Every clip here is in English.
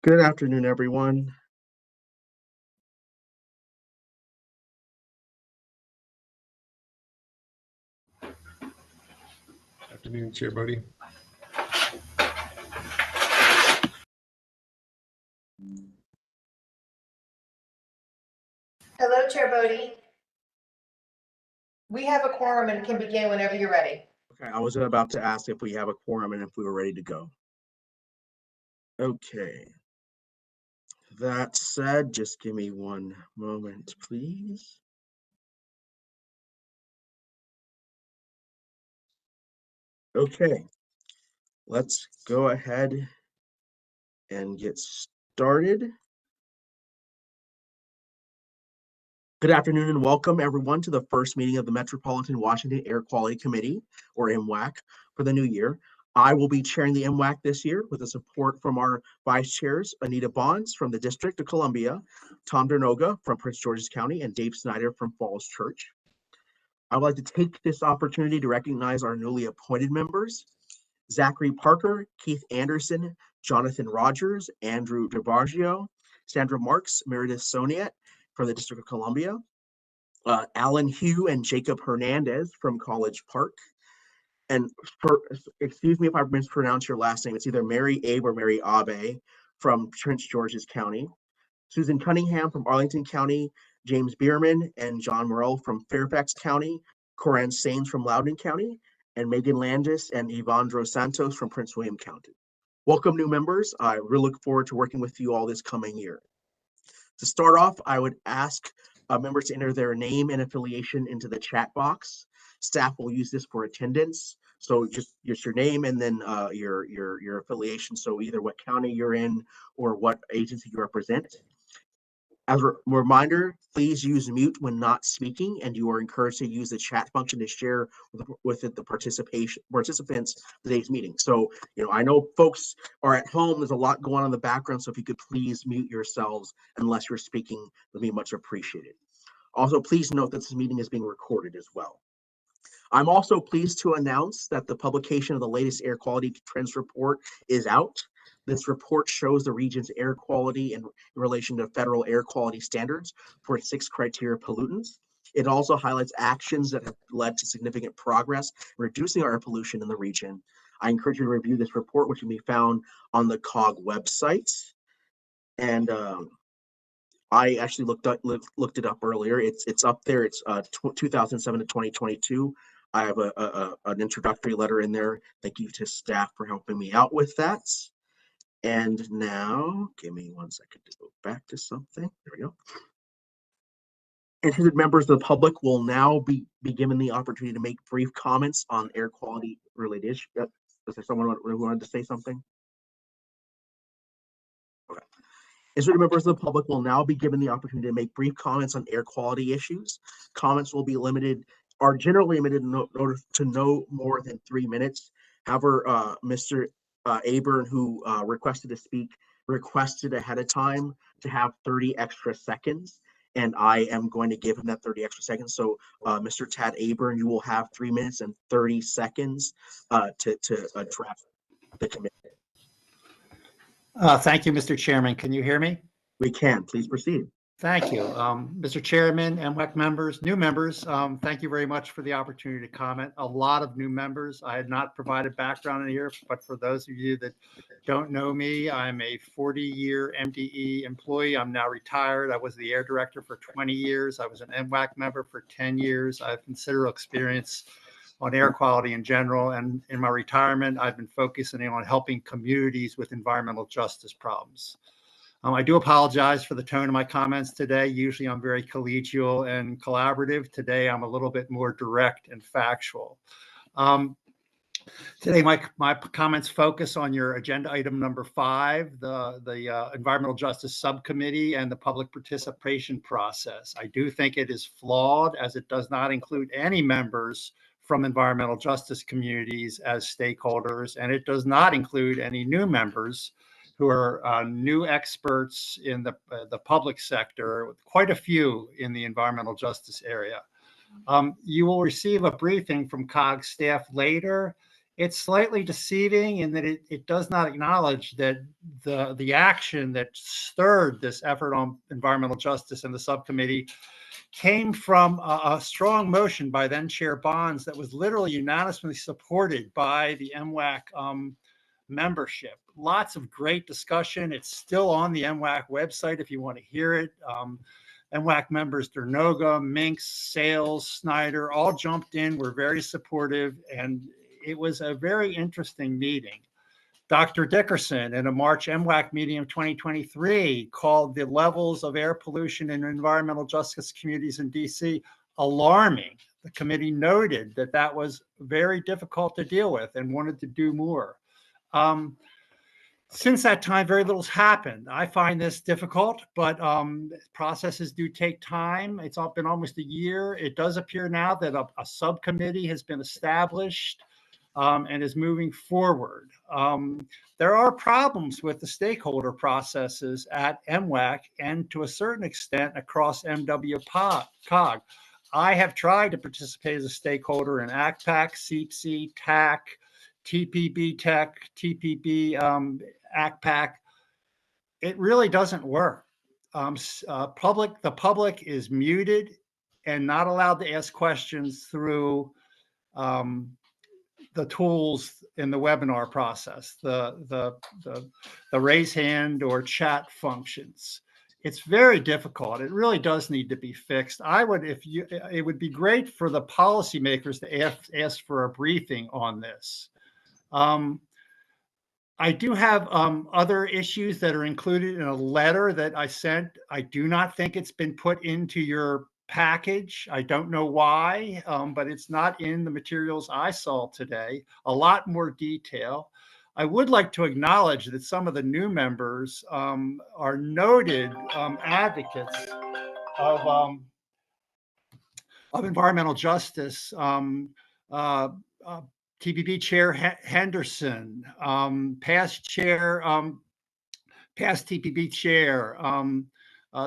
Good afternoon, everyone. Afternoon, Chair Bodie. Hello, Chair Bodie. We have a quorum and can begin whenever you're ready. Okay, I was about to ask if we have a quorum and if we were ready to go. Okay. That said, just give me one moment, please. Okay, let's go ahead and get started. Good afternoon and welcome everyone to the first meeting of the Metropolitan Washington Air Quality Committee, or MWAC, for the new year. I will be chairing the MWAC this year with the support from our vice chairs, Anita Bonds from the District of Columbia, Tom Dernoga from Prince George's County, and Dave Snyder from Falls Church. I would like to take this opportunity to recognize our newly appointed members, Zachary Parker, Keith Anderson, Jonathan Rogers, Andrew DeBargio, Sandra Marks, Meredith Soniet from the District of Columbia, Alan Hugh and Jacob Hernandez from College Park. And excuse me if I mispronounce your last name, it's either Mary Abe or Mary Abe from Prince George's County, Susan Cunningham from Arlington County, James Bierman and John Morrell from Fairfax County, Coran Sains from Loudoun County, and Megan Landis and Ivandro Santos from Prince William County. Welcome, new members. I really look forward to working with you all this coming year. To start off, I would ask members to enter their name and affiliation into the chat box. Staff will use this for attendance. So just your name and then your affiliation. So either what county you're in or what agency you represent. As a reminder, please use mute when not speaking, and you are encouraged to use the chat function to share with the participants today's meeting. So, I know folks are at home. There's a lot going on in the background, so if you could please mute yourselves unless you're speaking, it'll be much appreciated. Also, please note that this meeting is being recorded as well. I'm also pleased to announce that the publication of the latest air quality trends report is out. This report shows the region's air quality in relation to federal air quality standards for 6 criteria pollutants. It also highlights actions that have led to significant progress in reducing our air pollution in the region. I encourage you to review this report, which can be found on the COG website. And I actually looked it up earlier. It's up there. It's 2007 to 2022. I have an introductory letter in there. Thank you to staff for helping me out with that. And now, give me 1 second to go back to something. There we go. Interested members of the public will now be given the opportunity to make brief comments on air quality related issues. Is there someone who wanted to say something? Okay. Interested members of the public will now be given the opportunity to make brief comments on air quality issues. Comments will be are generally limited to no more than 3 minutes. However, Mr. Aburn, who requested to speak, requested ahead of time to have 30 extra seconds. And I am going to give him that 30 extra seconds. So, Mr. Tad Aburn, you will have 3 minutes and 30 seconds to address the committee. Thank you, Mr. Chairman. Can you hear me? We can. Please proceed. Thank you. Mr. Chairman, MWAC members, new members, thank you very much for the opportunity to comment. A lot of new members. I had not provided background in here, but for those of you that don't know me, I'm a 40-year MDE employee. I'm now retired. I was the air director for 20 years. I was an MWAC member for 10 years. I have considerable experience on air quality in general. And in my retirement, I've been focusing on helping communities with environmental justice problems. I do apologize for the tone of my comments today. Usually I'm very collegial and collaborative. Today I'm a little bit more direct and factual. Today my comments focus on your agenda item number 5, the Environmental Justice Subcommittee and the public participation process. I do think it is flawed as it does not include any members from environmental justice communities as stakeholders, and it does not include any new members who are new experts in the public sector, quite a few in the environmental justice area. You will receive a briefing from COG staff later. It's slightly deceiving in that it does not acknowledge that the action that stirred this effort on environmental justice in the subcommittee came from a strong motion by then Chair Bonds that was literally unanimously supported by the MWAC membership. Lots of great discussion. It's still on the MWAC website if you want to hear it. MWAC members Dernoga, Minks, Sales, Snyder all jumped in, were very supportive, and it was a very interesting meeting. Dr. Dickerson, in a March MWAC meeting of 2023, called the levels of air pollution in environmental justice communities in DC alarming. The committee noted that that was very difficult to deal with and wanted to do more. Since that time, very little's happened. I find this difficult, but processes do take time. It's been almost a year. It does appear now that a subcommittee has been established and is moving forward. There are problems with the stakeholder processes at MWAC and to a certain extent across MWAQC. I have tried to participate as a stakeholder in ACPAC, CPC, TAC, TPB Tech, TPB ACPAC. It really doesn't work. The public is muted and not allowed to ask questions through the tools in the webinar process, the raise hand or chat functions. It's very difficult. It really does need to be fixed. It would be great for the policymakers to ask for a briefing on this. I do have other issues that are included in a letter that I sent. I do not think it's been put into your package. I don't know why, but it's not in the materials I saw today. A lot more detail. I would like to acknowledge that some of the new members are noted advocates of environmental justice. TPP Chair Henderson, past TPP Chair,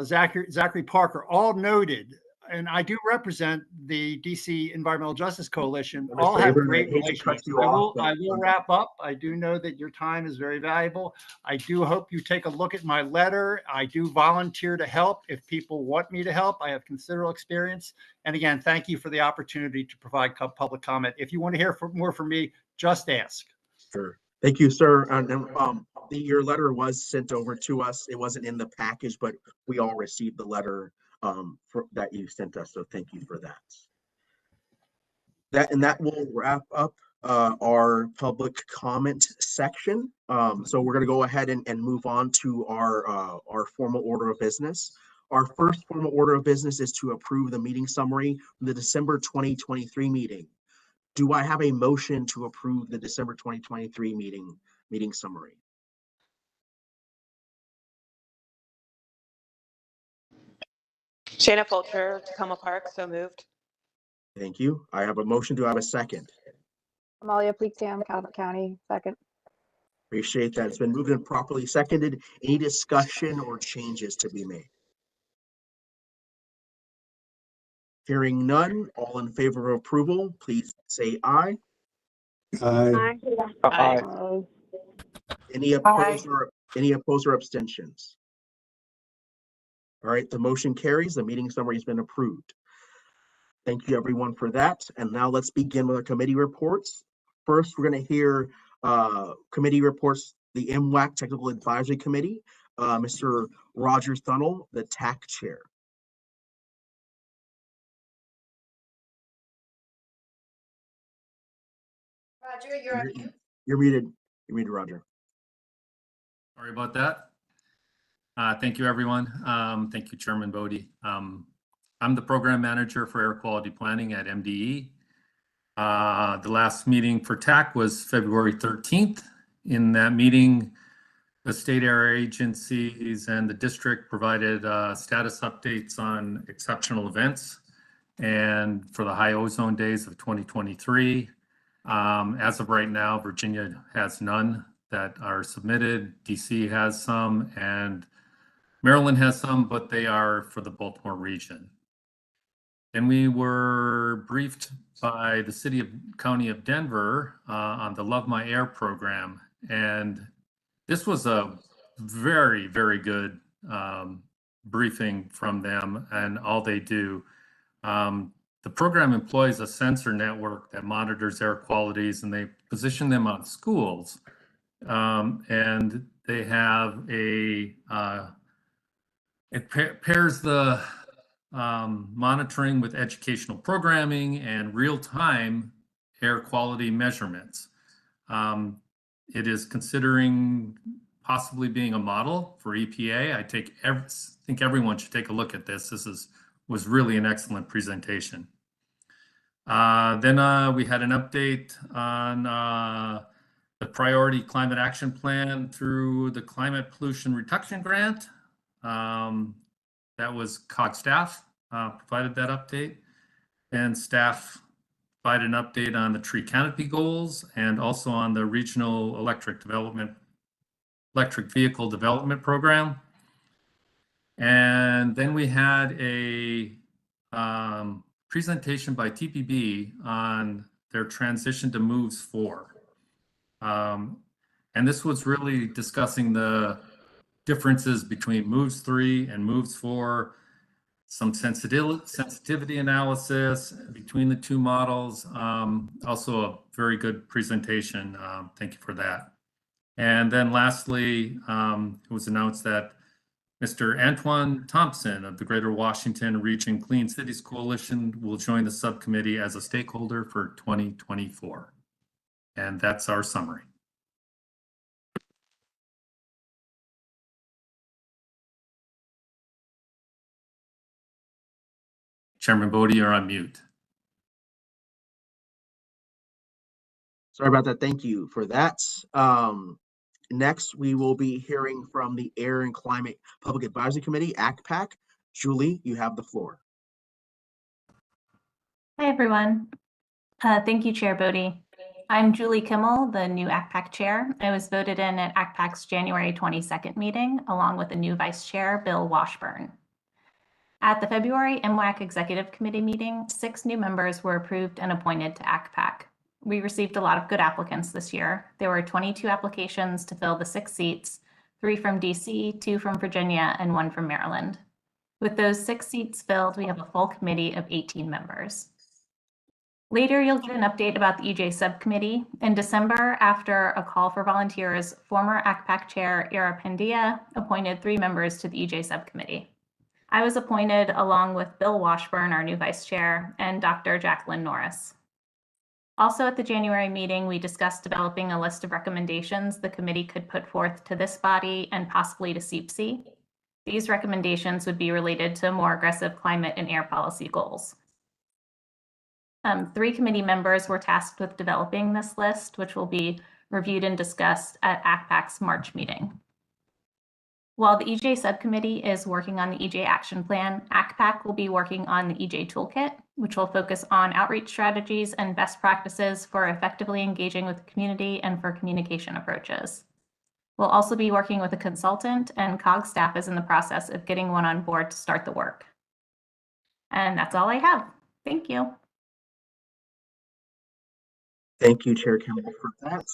Zachary Parker, all noted. And I do represent the DC Environmental Justice Coalition. All have great relationships. I will wrap up. I do know that your time is very valuable. I do hope you take a look at my letter. I do volunteer to help if people want me to help. I have considerable experience. And again, thank you for the opportunity to provide public comment. If you want to hear more from me, just ask. Sure. Thank you, sir. Your letter was sent over to us. It wasn't in the package, but we all received the letter that you sent us. So thank you for that. That will wrap up our public comment section. So we're going to go ahead and move on to our formal order of business. Our first formal order of business is to approve the meeting summary from the December 2023 meeting. Do I have a motion to approve the December 2023 meeting summary? Shayna Fulcher, Tacoma Park, so moved. Thank you. I have a motion. Do I have a second? Amalia Pleaksam, Cabot County, second. Appreciate that. It's been moved and properly seconded. Any discussion or changes to be made? Hearing none, all in favor of approval, please say aye. Aye. Aye. Any opposed or abstentions? All right, the motion carries. The meeting summary has been approved. Thank you everyone for that. And now let's begin with our committee reports. First, we're going to hear committee reports, the MWAC Technical Advisory Committee, Mr. Roger Thunnell, the TAC Chair. Roger, you're on mute. You're muted. You're muted, Roger. Sorry about that. Thank you, everyone. Thank you, Chairman Bodie. I'm the program manager for air quality planning at MDE. The last meeting for TAC was February 13th. In that meeting, the state air agencies and the district provided status updates on exceptional events and for the high ozone days of 2023. As of right now, Virginia has none that are submitted. DC has some and Maryland has some, but they are for the Baltimore region. And we were briefed by the County of Denver on the Love My Air program. And this was a very, very good briefing from them and all they do. The program employs a sensor network that monitors air qualities, and they position them on schools. And they have it pairs the monitoring with educational programming and real-time air quality measurements. It is considering possibly being a model for EPA. I think everyone should take a look at this. This was really an excellent presentation. Then we had an update on the Priority Climate Action Plan through the Climate Pollution Reduction Grant. That was COG staff provided that update, and staff provided an update on the tree canopy goals and also on the regional electric vehicle development program. And then we had a presentation by TPB on their transition to MOVES 4. And this was really discussing the differences between MOVES 3 and MOVES 4, some sensitivity analysis between the two models. Also a very good presentation. Thank you for that. And then lastly, it was announced that Mr. Antoine Thompson of the Greater Washington Region Clean Cities Coalition will join the subcommittee as a stakeholder for 2024. And that's our summary. Chairman Bodie, you're on mute. Sorry about that. Thank you for that. Next, we will be hearing from the Air and Climate Public Advisory Committee, ACPAC. Julie, you have the floor. Hi, everyone. Thank you, Chair Bodie. I'm Julie Kimmel, the new ACPAC chair. I was voted in at ACPAC's January 22nd meeting, along with the new vice chair, Bill Washburn. At the February MWAC Executive Committee meeting, 6 new members were approved and appointed to ACPAC. We received a lot of good applicants this year. There were 22 applications to fill the 6 seats, 3 from DC, 2 from Virginia, and 1 from Maryland. With those 6 seats filled, we have a full committee of 18 members. Later, you'll get an update about the EJ subcommittee. In December, after a call for volunteers, former ACPAC chair Ira Pendia appointed 3 members to the EJ subcommittee. I was appointed along with Bill Washburn, our new vice chair, and Dr. Jacqueline Norris. Also at the January meeting, we discussed developing a list of recommendations the committee could put forth to this body and possibly to CPC. These recommendations would be related to more aggressive climate and air policy goals. 3 committee members were tasked with developing this list, which will be reviewed and discussed at ACPAC's March meeting. While the EJ subcommittee is working on the EJ action plan, ACPAC will be working on the EJ toolkit, which will focus on outreach strategies and best practices for effectively engaging with the community and for communication approaches. We'll also be working with a consultant, and COG staff is in the process of getting one on board to start the work. And that's all I have. Thank you. Thank you, Chair Kimball, for that.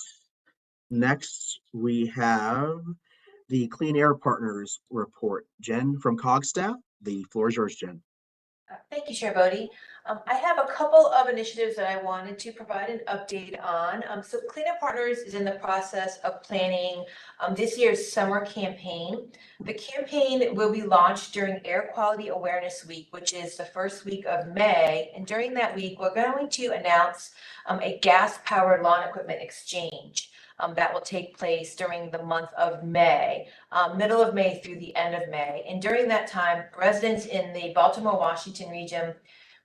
Next, we have the Clean Air Partners report. Jen from COG staff, the floor is yours, Jen. Thank you, Chair Bodie. I have a couple of initiatives that I wanted to provide an update on. So Clean Air Partners is in the process of planning this year's summer campaign. The campaign will be launched during Air Quality Awareness Week, which is the first week of May. And during that week, we're going to announce a gas-powered lawn equipment exchange. That will take place during the month of May, middle of May through the end of May. And during that time, residents in the Baltimore, Washington region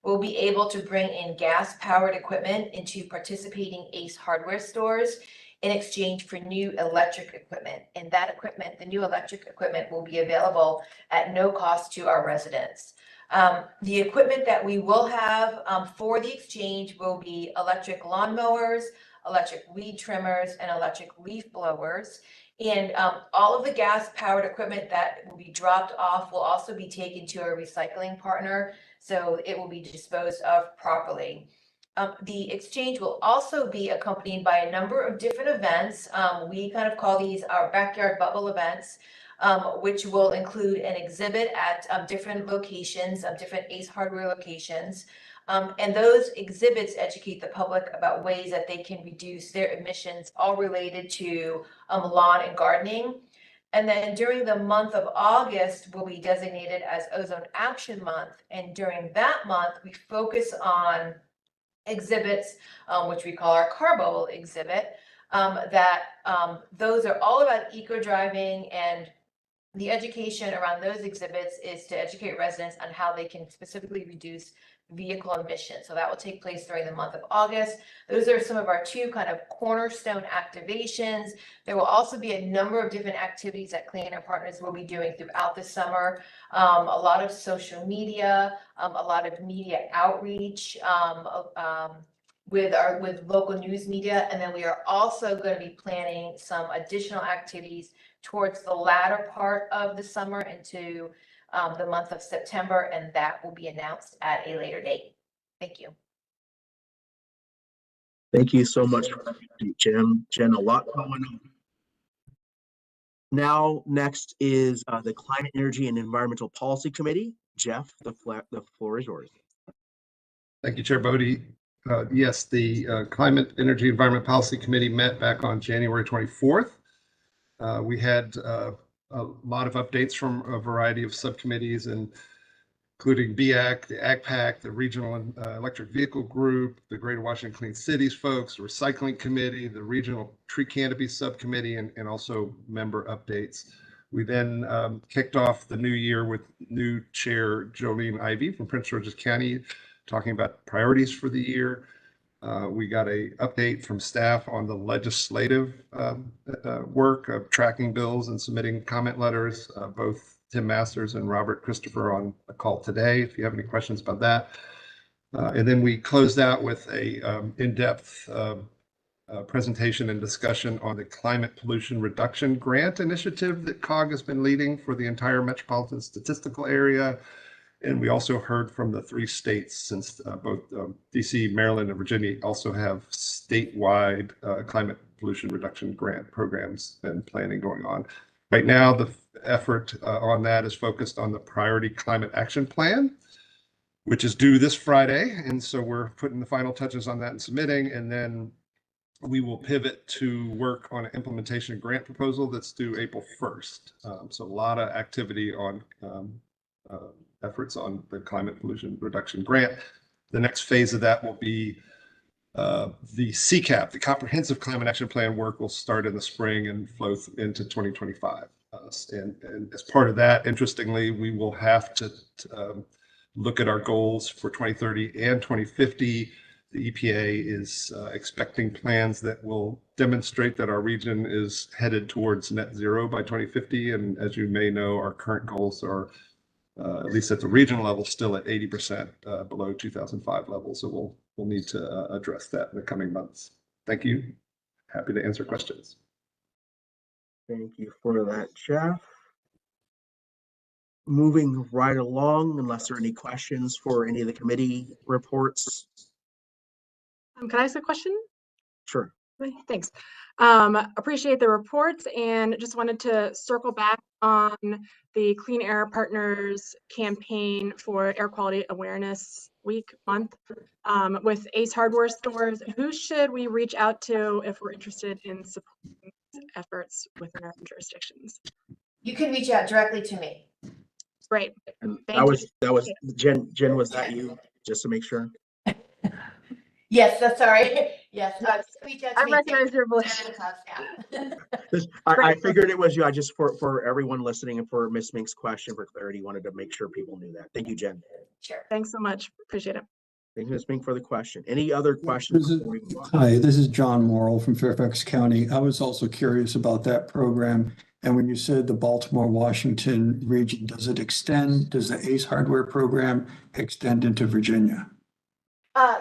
will be able to bring in gas-powered equipment into participating ACE hardware stores in exchange for new electric equipment. And that equipment, the new electric equipment, will be available at no cost to our residents. The equipment that we will have for the exchange will be electric lawnmowers, electric weed trimmers, and electric leaf blowers. And all of the gas-powered equipment that will be dropped off will also be taken to a recycling partner, so it will be disposed of properly. The exchange will also be accompanied by a number of different events. We kind of call these our backyard bubble events, which will include an exhibit at different locations, different ACE hardware locations. And those exhibits educate the public about ways that they can reduce their emissions, all related to lawn and gardening. And then during the month of August will be designated as Ozone Action Month. And during that month, we focus on exhibits, which we call our car bubble exhibit, those are all about eco-driving, and the education around those exhibits is to educate residents on how they can specifically reduce vehicle emissions. So that will take place during the month of August. Those are some of our 2 kind of cornerstone activations. There will also be a number of different activities that Clean Air Partners will be doing throughout the summer. A lot of social media, a lot of media outreach with local news media. And then we are also going to be planning some additional activities towards the latter part of the summer into the month of September, and that will be announced at a later date. Thank you. Thank you so much for that, Jen, a lot going on. Now, next is the Climate, Energy, and Environmental Policy Committee. Jeff, the floor is yours. Thank you, Chair Bodie. Yes, the Climate, Energy, Environment Policy Committee met back on January 24th. We had a lot of updates from a variety of subcommittees, including BAC, the ACPAC, the Regional Electric Vehicle Group, the Greater Washington Clean Cities folks, the Recycling Committee, the Regional Tree Canopy Subcommittee, and also member updates. We then kicked off the new year with new Chair Jolene Ivey from Prince George's County talking about priorities for the year. We got an update from staff on the legislative work of tracking bills and submitting comment letters. Both Tim Masters and Robert Christopher on a call today, if you have any questions about that. And then we closed out with a in-depth presentation and discussion on the Climate Pollution Reduction Grant Initiative that COG has been leading for the entire metropolitan statistical area. And we also heard from the 3 states, since both DC, Maryland, and Virginia also have statewide climate pollution reduction grant programs and planning going on. Right now, the effort on that is focused on the Priority Climate Action Plan, which is due this Friday. And so we're putting the final touches on that and submitting, and then we will pivot to work on an implementation grant proposal that's due April 1st. So a lot of activity on efforts on the climate pollution reduction grant. The next phase of that will be The CCAP, the Comprehensive Climate Action Plan work, will start in the spring and flow into 2025. And as part of that, interestingly, we will have to look at our goals for 2030 and 2050. The EPA is expecting plans that will demonstrate that our region is headed towards net zero by 2050. And as you may know, our current goals are, at least at the regional level, still at 80% below 2005 levels. So we'll need to address that in the coming months. Thank you. Happy to answer questions. Thank you for that, Jeff. Moving right along, unless there are any questions for any of the committee reports. Can I ask a question? Sure. Okay, thanks. Appreciate the reports and just wanted to circle back on the Clean Air Partners campaign for Air Quality Awareness month with Ace Hardware stores. Who should we reach out to if we're interested in supporting efforts within our jurisdictions? You can reach out directly to me. Great. And Thank that was Jen, was that you? Just to make sure. Yes, that's sorry. Yes, reach out to I me. recognize your voice. I figured it was you. I just, for everyone listening and for Ms. Mink's question for clarity, wanted to make sure people knew that. Thank you, Jen. Sure. Thanks so much. Appreciate it. Thank you, Ms. Mink, for the question. Any other questions? Hi, this is John Morrill from Fairfax County. I was also curious about that program. And when you said the Baltimore, Washington region, does the ACE Hardware program extend into Virginia?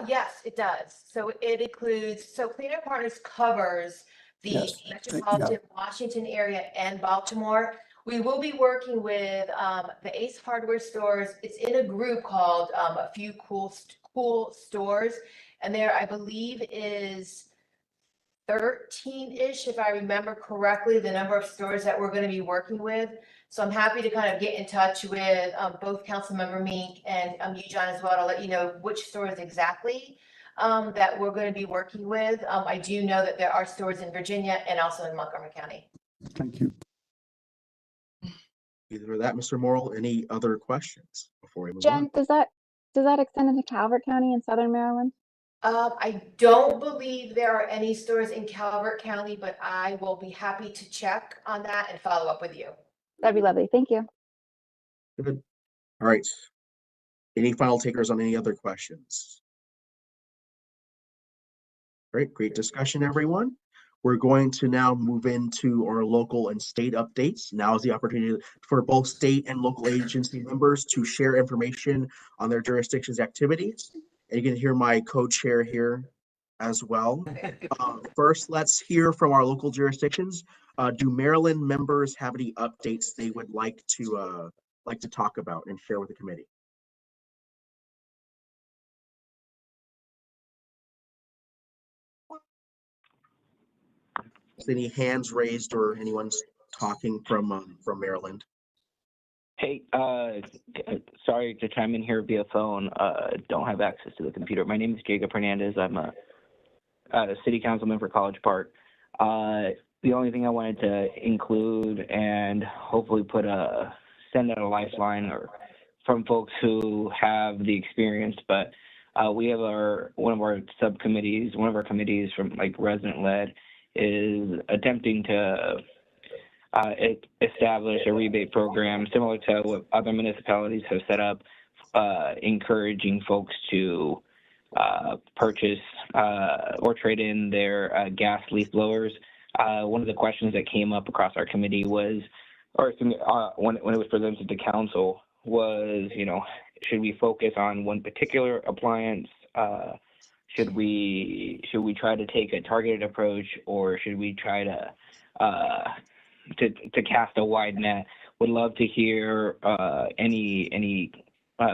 Yes, it does. So it includes, Clean Air Partners covers the Yes. Metropolitan Washington area and Baltimore. We will be working with the Ace Hardware stores. It's in a group called A Few Cool Stores. And there, I believe, is 13-ish, if I remember correctly, the number of stores that we're going to be working with. So I'm happy to kind of get in touch with both Councilmember Mink and you, John, as well, to let you know which stores exactly that we're going to be working with. I do know that there are stores in Virginia and also in Montgomery County. Thank you. Either that, Mr. Morrill. Any other questions before we move Jen, on? does that extend into Calvert County in Southern Maryland? I don't believe there are any stores in Calvert County, but I will be happy to check on that and follow up with you. That'd be lovely. Thank you. Good. All right. Any final takers on any other questions? Great discussion, everyone. We're going to now move into our local and state updates. Now is the opportunity for both state and local agency members to share information on their jurisdiction's activities. And you can hear my co-chair here as well. First, let's hear from our local jurisdictions. Do Maryland members have any updates they would like to talk about and share with the committee? Any hands raised or anyone's talking from Maryland? Hey, sorry to chime in here via phone. Don't have access to the computer. My name is Jacob Hernandez. I'm a city councilman for College Park. The only thing I wanted to include and hopefully send out a lifeline or from folks who have the experience, but we have one of our committees from like resident led is attempting to establish a rebate program similar to what other municipalities have set up, encouraging folks to purchase or trade in their gas leaf blowers. One of the questions that came up across our committee was, or when it was presented to council, was, should we focus on one particular appliance? Should we try to take a targeted approach, or should we try to cast a wide net? Would love to hear any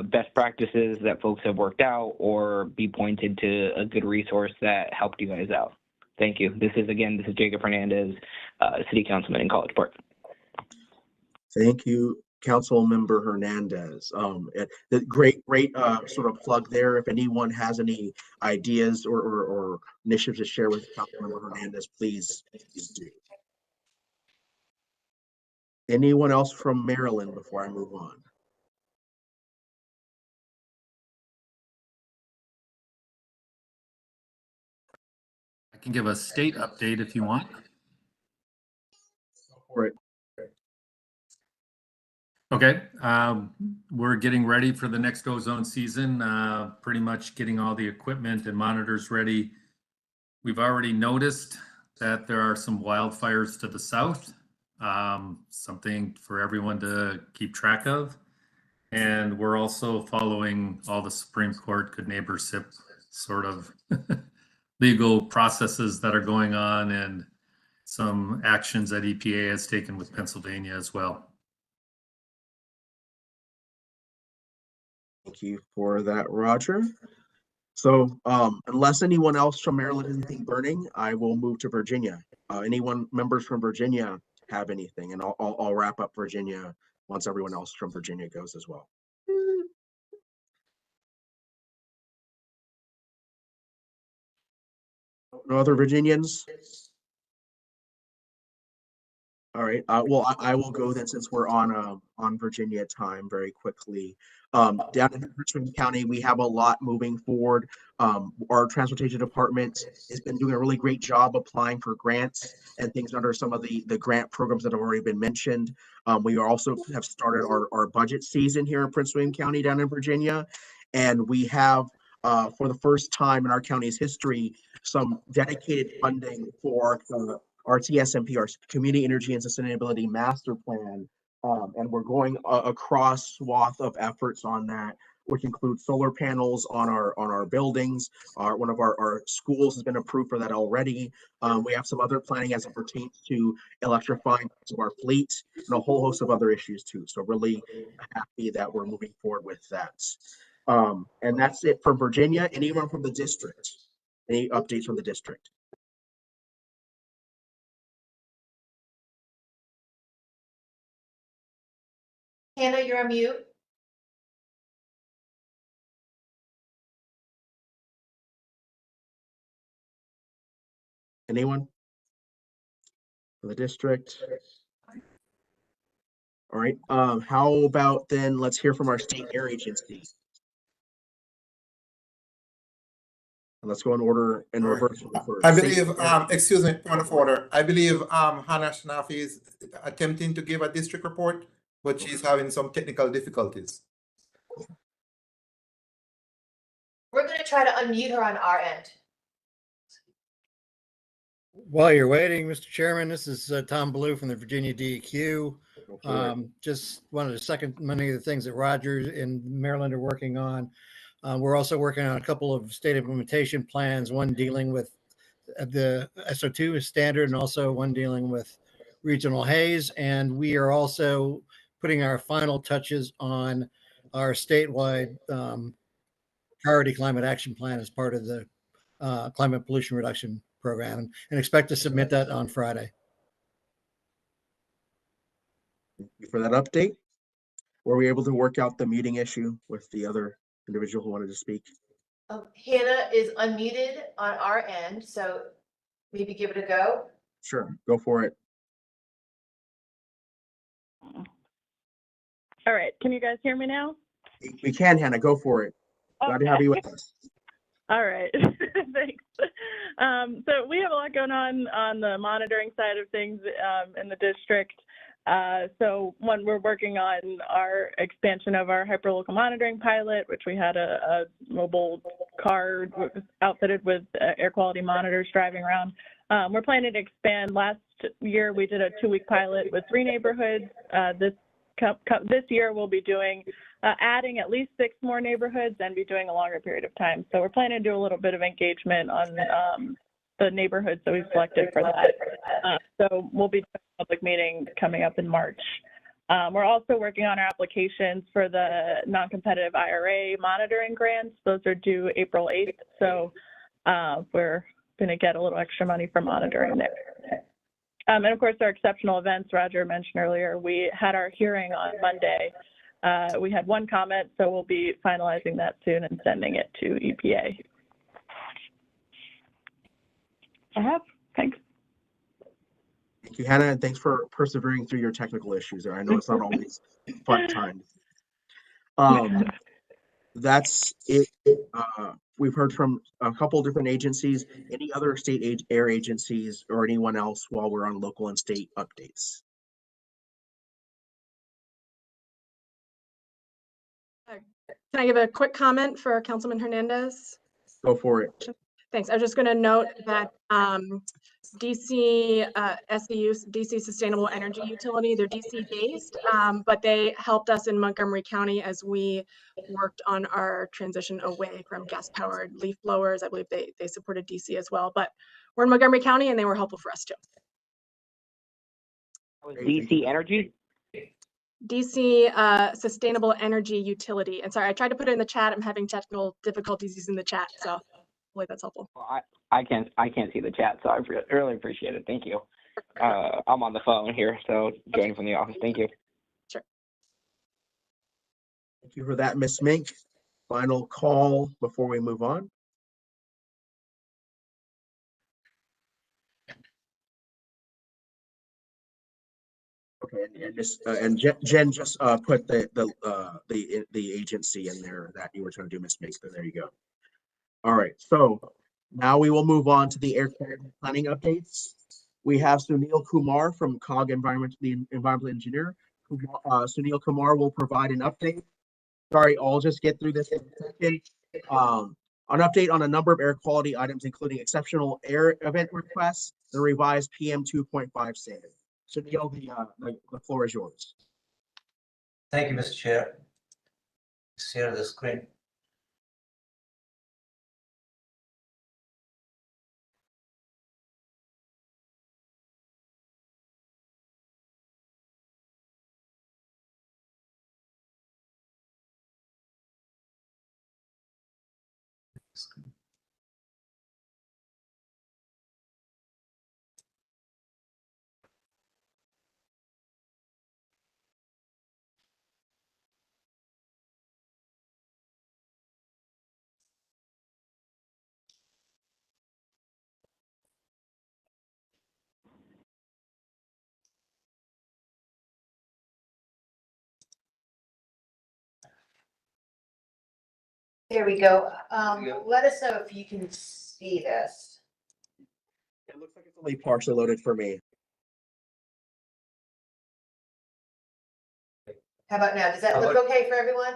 best practices that folks have worked out, or be pointed to a good resource that helped you guys out. Thank you. This is Jacob Hernandez, City Councilman in College Park. Thank you, Councilmember Hernandez. The great sort of plug there. If anyone has any ideas or initiatives to share with Councilmember Hernandez, please do. Anyone else from Maryland before I move on? can give a state update if you want. For it. Okay, we're getting ready for the next ozone season, pretty much getting all the equipment and monitors ready. We've already noticed that there are some wildfires to the south, something for everyone to keep track of. And we're also following all the Supreme Court Good Neighbor SIP sort of legal processes that are going on, and some actions that EPA has taken with Pennsylvania as well. Thank you for that, Roger. So unless anyone else from Maryland has anything burning, I will move to Virginia. Anyone members from Virginia have anything? And I'll wrap up Virginia once everyone else from Virginia goes as well. No other Virginians? All right. Well, I will go then, since we're on Virginia time, very quickly. Down in Richmond County, we have a lot moving forward. Our transportation department has been doing a really great job applying for grants and things under some of the grant programs that have already been mentioned. We also have started our budget season here in Prince William County down in Virginia, and we have for the first time in our county's history some dedicated funding for our TSMP, our Community Energy and Sustainability Master Plan, and we're going across swath of efforts on that, which include solar panels on our buildings. One of our schools has been approved for that already. We have some other planning as it pertains to electrifying parts of our fleet and a whole host of other issues too. So really happy that we're moving forward with that. And that's it from Virginia. Anyone from the district? Any updates from the district? Hannah, you're on mute. Anyone for the district? All right. How about then let's hear from our state air agency. And let's go in order in reverse. I believe, excuse me, point of order. I believe Hannah Shanafi is attempting to give a district report, but she's having some technical difficulties. We're going to try to unmute her on our end. While you're waiting, Mr. Chairman, this is Tom Ballou from the Virginia DEQ. Just wanted to second many of the things that Roger and Maryland are working on. We're also working on a couple of state implementation plans, one dealing with the SO2 standard and also one dealing with regional haze. And we are also putting our final touches on our statewide priority climate action plan as part of the climate pollution reduction program, and expect to submit that on Friday. Thank you for that update. Were we able to work out the meeting issue with the other individual who wanted to speak? Hannah is unmuted on our end, so maybe give it a go. Sure, go for it. All right, can you guys hear me now? We can, Hannah, go for it. Glad to have you with us. All right, thanks. So we have a lot going on the monitoring side of things in the district. So one, we're working on our expansion of our hyperlocal monitoring pilot, which we had a mobile car outfitted with air quality monitors driving around. We're planning to expand. Last year, we did a 2-week pilot with 3 neighborhoods. This year, we'll be doing adding at least 6 more neighborhoods and be doing a longer period of time. So we're planning to do a little bit of engagement on the neighborhoods that we've selected for that. So we'll be doing a public meeting coming up in March. We're also working on our applications for the non-competitive IRA monitoring grants. Those are due April 8th. So we're going to get a little extra money for monitoring there. And of course, our exceptional events, Roger mentioned earlier, we had our hearing on Monday. We had 1 comment, so we'll be finalizing that soon and sending it to EPA. Thanks. Thank you, Hannah, and thanks for persevering through your technical issues there. I know it's not always fun time. That's it we've heard from a couple different agencies. Any other state air agencies or anyone else while we're on local and state updates? Can I give a quick comment for Councilman Hernandez? Go for it. Thanks. I was just going to note that DC SEU, DC Sustainable Energy Utility, they're DC based, but they helped us in Montgomery County as we worked on our transition away from gas powered leaf blowers. I believe they supported DC as well, but we're in Montgomery County and they were helpful for us too. DC Energy? DC Sustainable Energy Utility. And sorry, I tried to put it in the chat. I'm having technical difficulties using the chat, so hopefully that's helpful. Well, I can't see the chat, so I really appreciate it. Thank you. I'm on the phone here, so joining from the office. Thank you. Sure. Thank you for that, Ms. Mink. Final call before we move on. Okay, and Jen just put the agency in there that you were trying to do, Ms. Mink. So there you go. All right, so now we will move on to the air quality planning updates. We have Sunil Kumar from COG the environmental engineer. Sunil Kumar will provide an update. Sorry, I'll just get through this in a second. An update on a number of air quality items, including exceptional air event requests, the revised PM 2.5 standard. Sunil, the floor is yours. Thank you, Mr. Chair. Share the screen. There we go. Let us know if you can see this. It looks like it's only partially loaded for me. How about now? Does that look okay for everyone?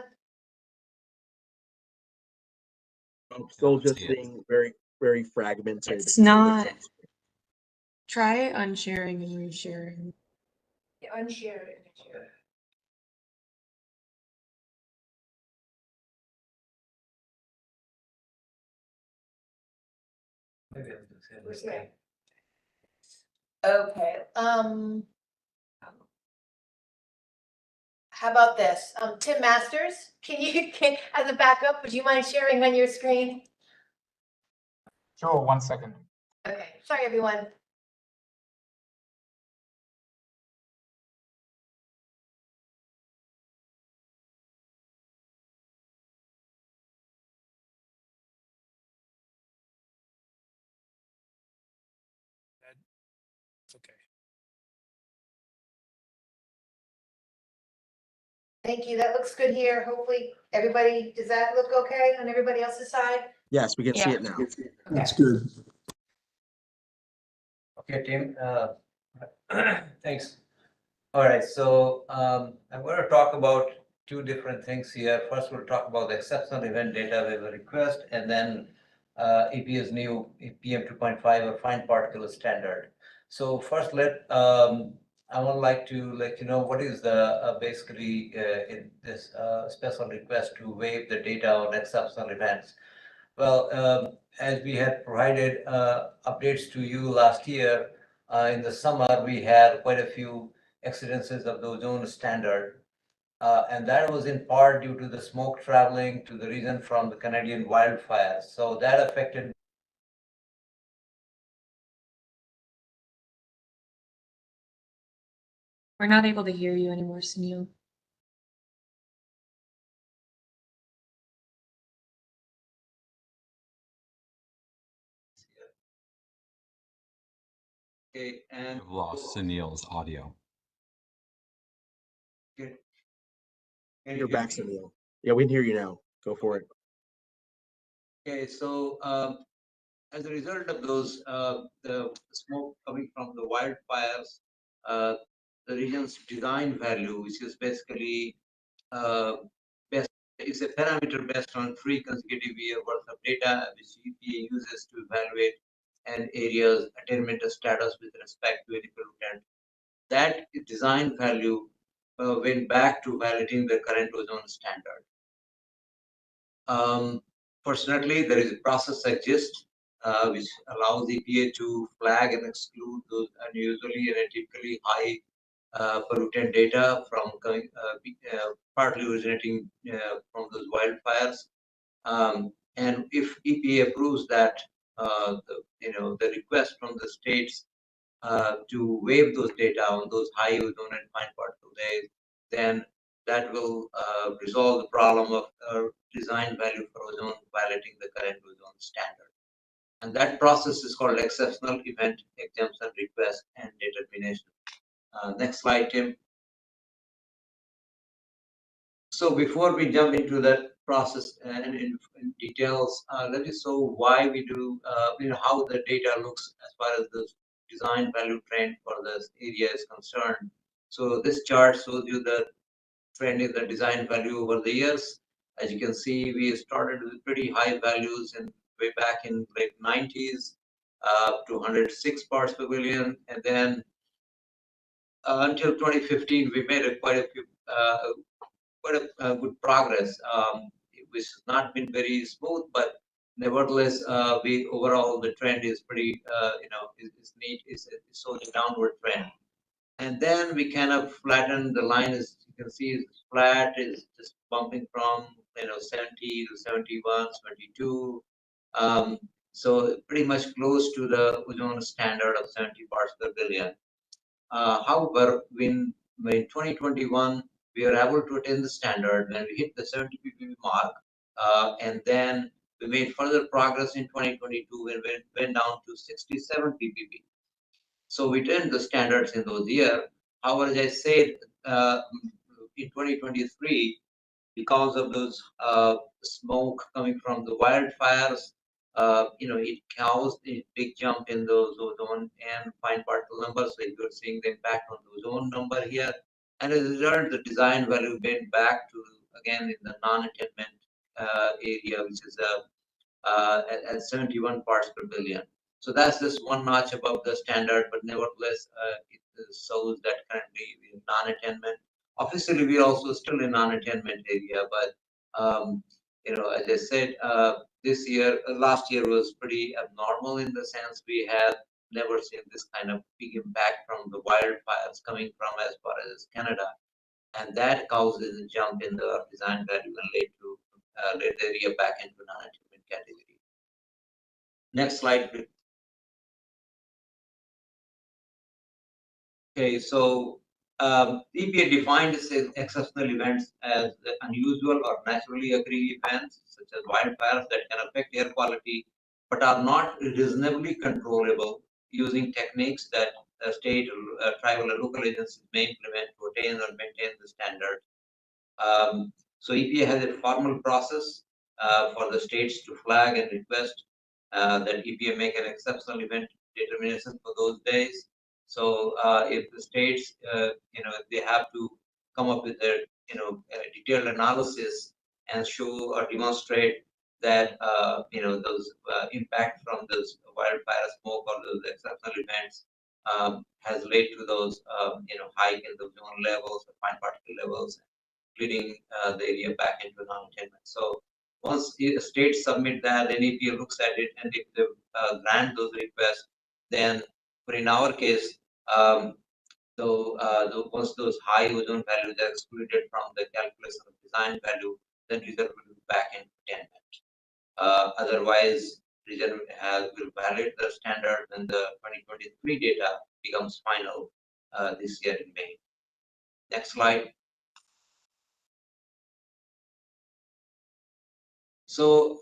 I'm still just seeing very, very fragmented. It's not. Try unsharing and resharing. Yeah, unshare it. Maybe I'll do the same. Yeah. Okay. How about this? Tim Masters, as a backup, would you mind sharing on your screen? Sure, 1 second. Okay. Sorry, everyone. It's okay. Thank you. That looks good here. Hopefully, everybody, does that look okay on everybody else's side? Yes, we can see it now. That's good. Okay, Tim. Thanks. All right, so I'm going to talk about two different things here. First, we'll talk about the exceptional event data waiver request, and then EPA's new PM 2.5 or fine particulate standard. So first, I would like to let you know what is the basically in this special request to waive the data on exceptional events. Well, as we had provided updates to you last year, in the summer, we had quite a few exceedances of the ozone standard. And that was in part due to the smoke traveling to the region from the Canadian wildfires. So that affected. We're not able to hear you anymore, Sunil. Okay, and We've lost Sunil's audio. Good. You're back, Sunil. Yeah, we can hear you now. Go for it. Okay, so as a result of those, the smoke coming from the wildfires, the region's design value, which is basically best, is a parameter based on 3 consecutive year worth of data, which EPA uses to evaluate an area's attainment status with respect to any pollutant. That design value went back to validating the current ozone standard. Fortunately, there is a process exists which allows EPA to flag and exclude those unusually and typically high pollutant data from coming, partly originating from those wildfires. And if EPA approves that, the request from the states to waive those data on those high ozone and fine particle days, then that will resolve the problem of design value for ozone violating the current ozone standard. And that process is called exceptional event exemption request and determination. Next slide, Tim. So before we jump into that process and in details, let me show why we do, how the data looks as far as the design value trend for this area is concerned. So this chart shows you the trend in the design value over the years. As you can see, we started with pretty high values in way back in late 90s, to 106 parts per billion, and then until 2015, we made quite a good progress. Which has not been very smooth, but nevertheless, we overall the trend is pretty, is neat. It's shows a downward trend. And then we kind of flatten the line, as you can see, is flat, is just bumping from 70 to 71, 72. So pretty much close to the ozone standard of 70 parts per billion. However, in 2021, we were able to attain the standard when we hit the 70 ppb mark, and then we made further progress in 2022 when we went down to 67 ppb. So we attained the standards in those years. However, as I said, in 2023, because of those smoke coming from the wildfires, it caused a big jump in those ozone and fine particle numbers. So you're seeing the impact on the ozone number here. And as a result, the design value went back to, again, in the non-attainment area, which is at 71 parts per billion. So that's just one notch above the standard, but nevertheless, it shows that currently we're in non-attainment. Officially, we're also still in non-attainment area, but as I said, this year, last year was pretty abnormal in the sense we had never seen this kind of big impact from the wildfires coming from as far as Canada, and that causes a jump in the design value and led the area back into non-attainment category. Next slide, please. Okay, so EPA defined exceptional events as unusual or naturally occurring events, such as wildfires that can affect air quality, but are not reasonably controllable using techniques that state, tribal, and local agencies may implement to attain or maintain the standard. So EPA has a formal process for the states to flag and request that EPA make an exceptional event determination for those days. So if the states, they have to come up with a, detailed analysis and show or demonstrate that, those impact from those wildfire smoke or those exceptional events has led to those, hike in the ozone levels, the fine particle levels, leading the area back into non-attainment. So once the states submit that, then EPA looks at it, and if they grant those requests, then, but in our case, once those high ozone values are excluded from the calculation of design value, then result will be back in attainment. Otherwise, region will violate the standard when the 2023 data becomes final this year in May. Next slide. So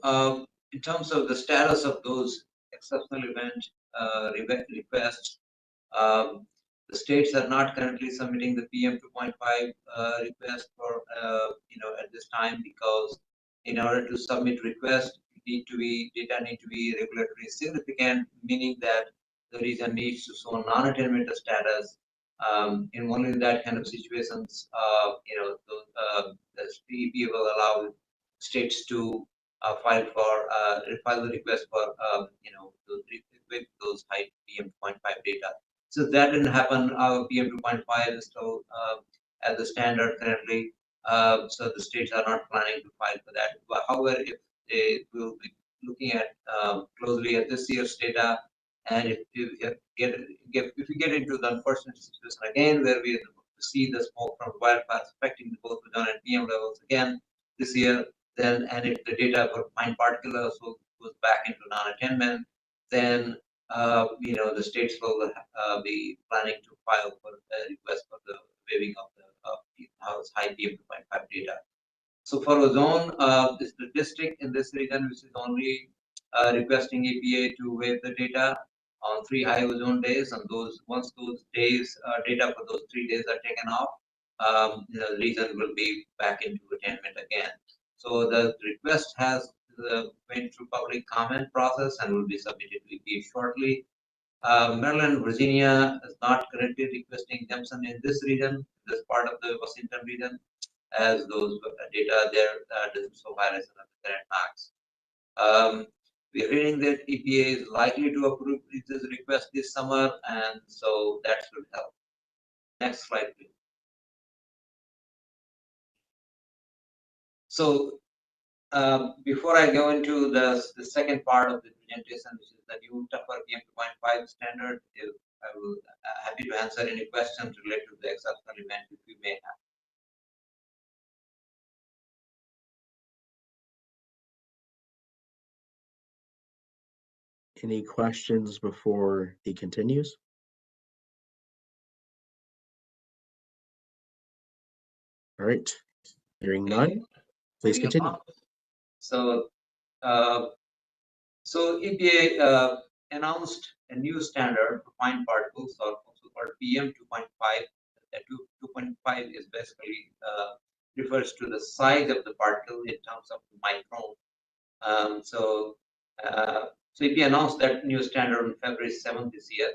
in terms of the status of those exceptional event requests, the states are not currently submitting the PM 2.5 request for at this time, because in order to submit request, data need to be regulatory significant, meaning that the region needs to show non-attainment status. In only that kind of situations, the EPA will allow states to file the request for with those high PM2.5 data. So that didn't happen. Our PM2.5 is still at the standard currently. So the states are not planning to file for that. But however, if they will be looking at closely at this year's data, and if you get into the unfortunate situation again where we see the smoke from wildfires affecting both ozone and PM levels again this year, then and if the data for fine particle also goes back into non-attainment, then the states will be planning to file for a request for the waiving of the high PM2.5 data. So for ozone, this the district in this region which is only requesting EPA to waive the data on 3 high ozone days, and once those days data for those 3 days are taken off, the region will be back into attainment again. So the request has went through public comment process and will be submitted to EPA shortly. Maryland, Virginia is not currently requesting exemption in this region, this part of the Washington region, as those data there doesn't show virus in the current marks. We are reading that EPA is likely to approve this request this summer, and so that should help. Next slide, please. So before I go into the second part of the presentation, which is the new tougher PM2.5 standard, I will happy to answer any questions related to the exceptional event if you may have. Any questions before he continues? All right, hearing none, please continue. So EPA announced a new standard for fine particles, or also called PM2.5. That 2.5 is basically refers to the size of the particle in terms of micron. So EPA announced that new standard on February 7th this year,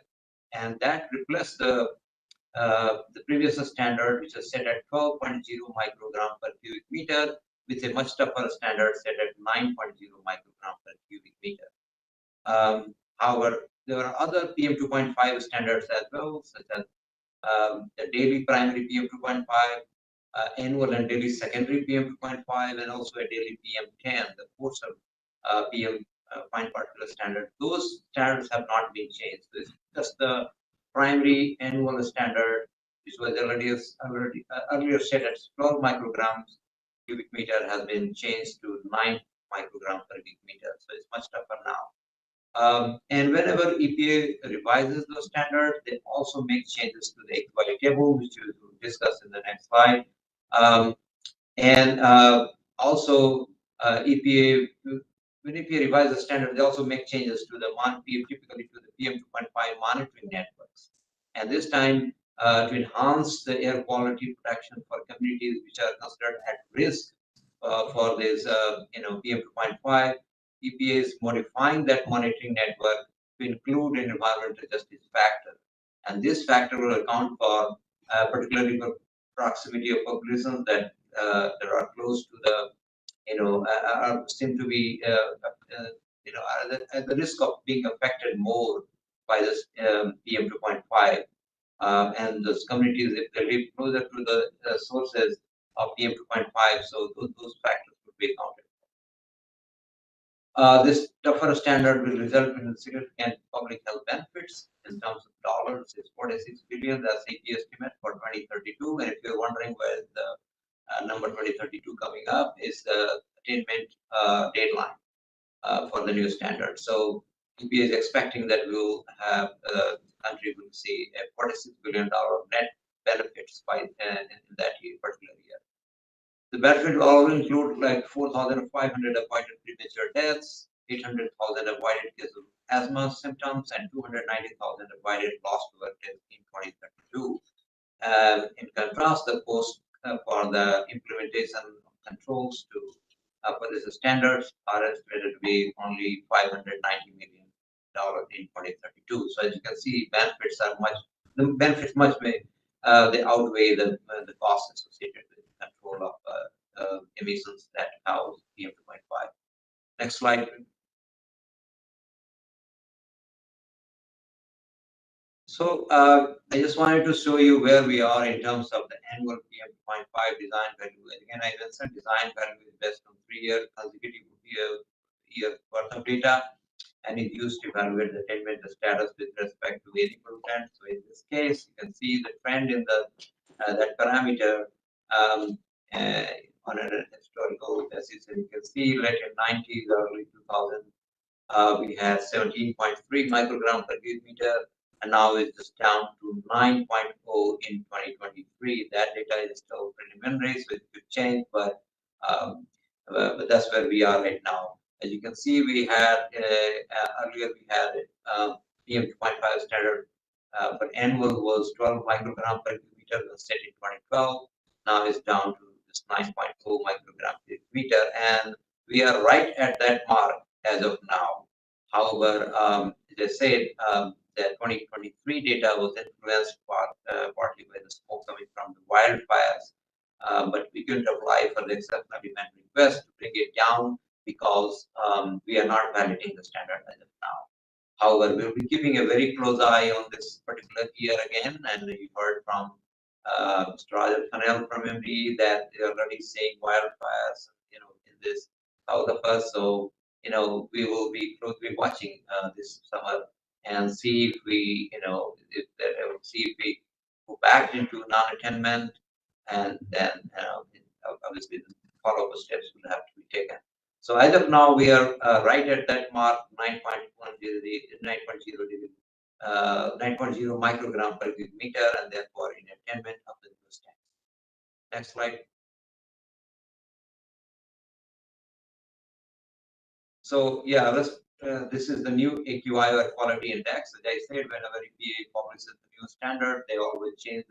and that replaced the previous standard, which was set at 12.0 microgram per cubic meter, with a much tougher standard set at 9.0 microgram per cubic meter. However, there are other PM2.5 standards as well, such as the daily primary PM2.5, annual and daily secondary PM2.5, and also a daily PM10, the coastal PM fine particle standard. Those standards have not been changed. So it's just the primary annual standard, which was earlier set at 12 micrograms cubic meter, has been changed to 9 micrograms per cubic meter. So it's much tougher now. And whenever EPA revises those standards, they also make changes to the equality table, which we will discuss in the next slide. Also, EPA, when EPA revises the standard, they also make changes to the typically to the PM2.5 monitoring networks. And this time, to enhance the air quality protection for communities which are considered at risk for this, PM2.5, EPA is modifying that monitoring network to include an environmental justice factor. And this factor will account for particularly for proximity of populations that are close to the, seem to be, at the risk of being affected more by this PM2.5. And those communities, if they live closer to the sources of PM2.5, so those factors would be accounted for. This tougher standard will result in significant public health benefits in terms of dollars. It's 46 billion, that's EPA estimate for 2032. And if you're wondering where the number 2032 coming up, is the attainment deadline for the new standard. So EPA is expecting that we'll have the country will see a $46 billion net benefits by in that particular year. The benefit will also include like 4,500 avoided premature deaths, 800,000 avoided cases of asthma symptoms, and 290,000 avoided lost work days in 2032. In contrast, the cost for the implementation of controls to for this standards are estimated to be only $590 million in 2032. So as you can see, the benefits they outweigh the costs associated with control of emissions that cause PM2.5. Next slide. So I just wanted to show you where we are in terms of the annual PM2.5 design value. Again, I mentioned design value is based on 3-year consecutive year worth of data, and it used to evaluate the attainment status with respect to any pollutant. So in this case, you can see the trend in the that parameter on a historical basis. And you can see late in 90s, early 2000, we had 17.3 microgram per cubic meter, and now it's just down to 9.0 in 2023. That data is still preliminary, so it could change, but that's where we are right now. As you can see, we had earlier we had PM2.5 standard for annual was 12 microgram per cubic meter was set in 2012. Now it's down to just 9.4 microgram per meter, and we are right at that mark as of now. However, as I said, the 2023 data was influenced partly by the smoke coming from the wildfires, but we couldn't apply for the exceptional event request to bring it down because we are not validating the standard as of now. However, we'll be keeping a very close eye on this particular year again, and we heard from Mr. Roger Connell from MD that they're already seeing wildfires, in this south of us. So, we will be closely watching this summer and see if we, see if we go back into non-attainment, and then, obviously the follow-up steps will have to be taken. So as of now, we are right at that mark, 9.0 microgram per cubic meter, and therefore in attainment of the new standard. Next slide. So yeah, this is the new AQI or quality index. As I said, whenever EPA publishes the new standard, they always change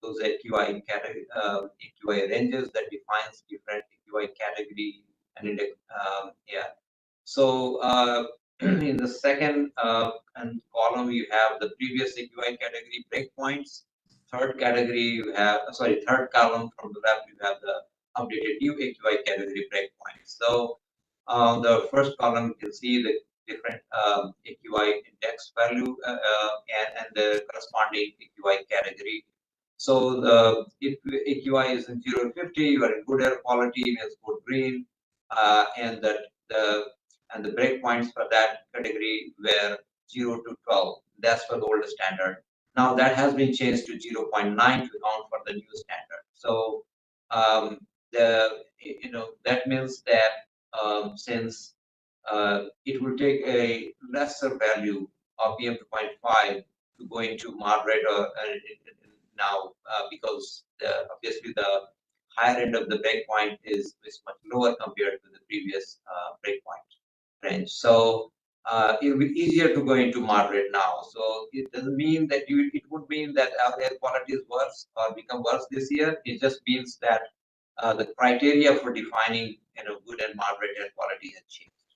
those AQI category, AQI ranges that defines different AQI category and index. So in the second column, you have the previous AQI category breakpoints. Third column from the left, you have the updated new AQI category breakpoints. So the first column, you can see the different AQI index value and the corresponding AQI category. So if AQI is in 0 to 50, you are in good air quality, means code green, and the breakpoints for that category were 0 to 12. That's for the older standard. Now that has been changed to 0.9 to account for the new standard. So that means that since it will take a lesser value of PM2.5 to go into moderate or now because obviously the higher end of the breakpoint is much lower compared to the previous breakpoint range. So it will be easier to go into moderate now. So it doesn't mean that it would mean that our air quality is worse or become worse this year. It just means that the criteria for defining good and moderate air quality has changed.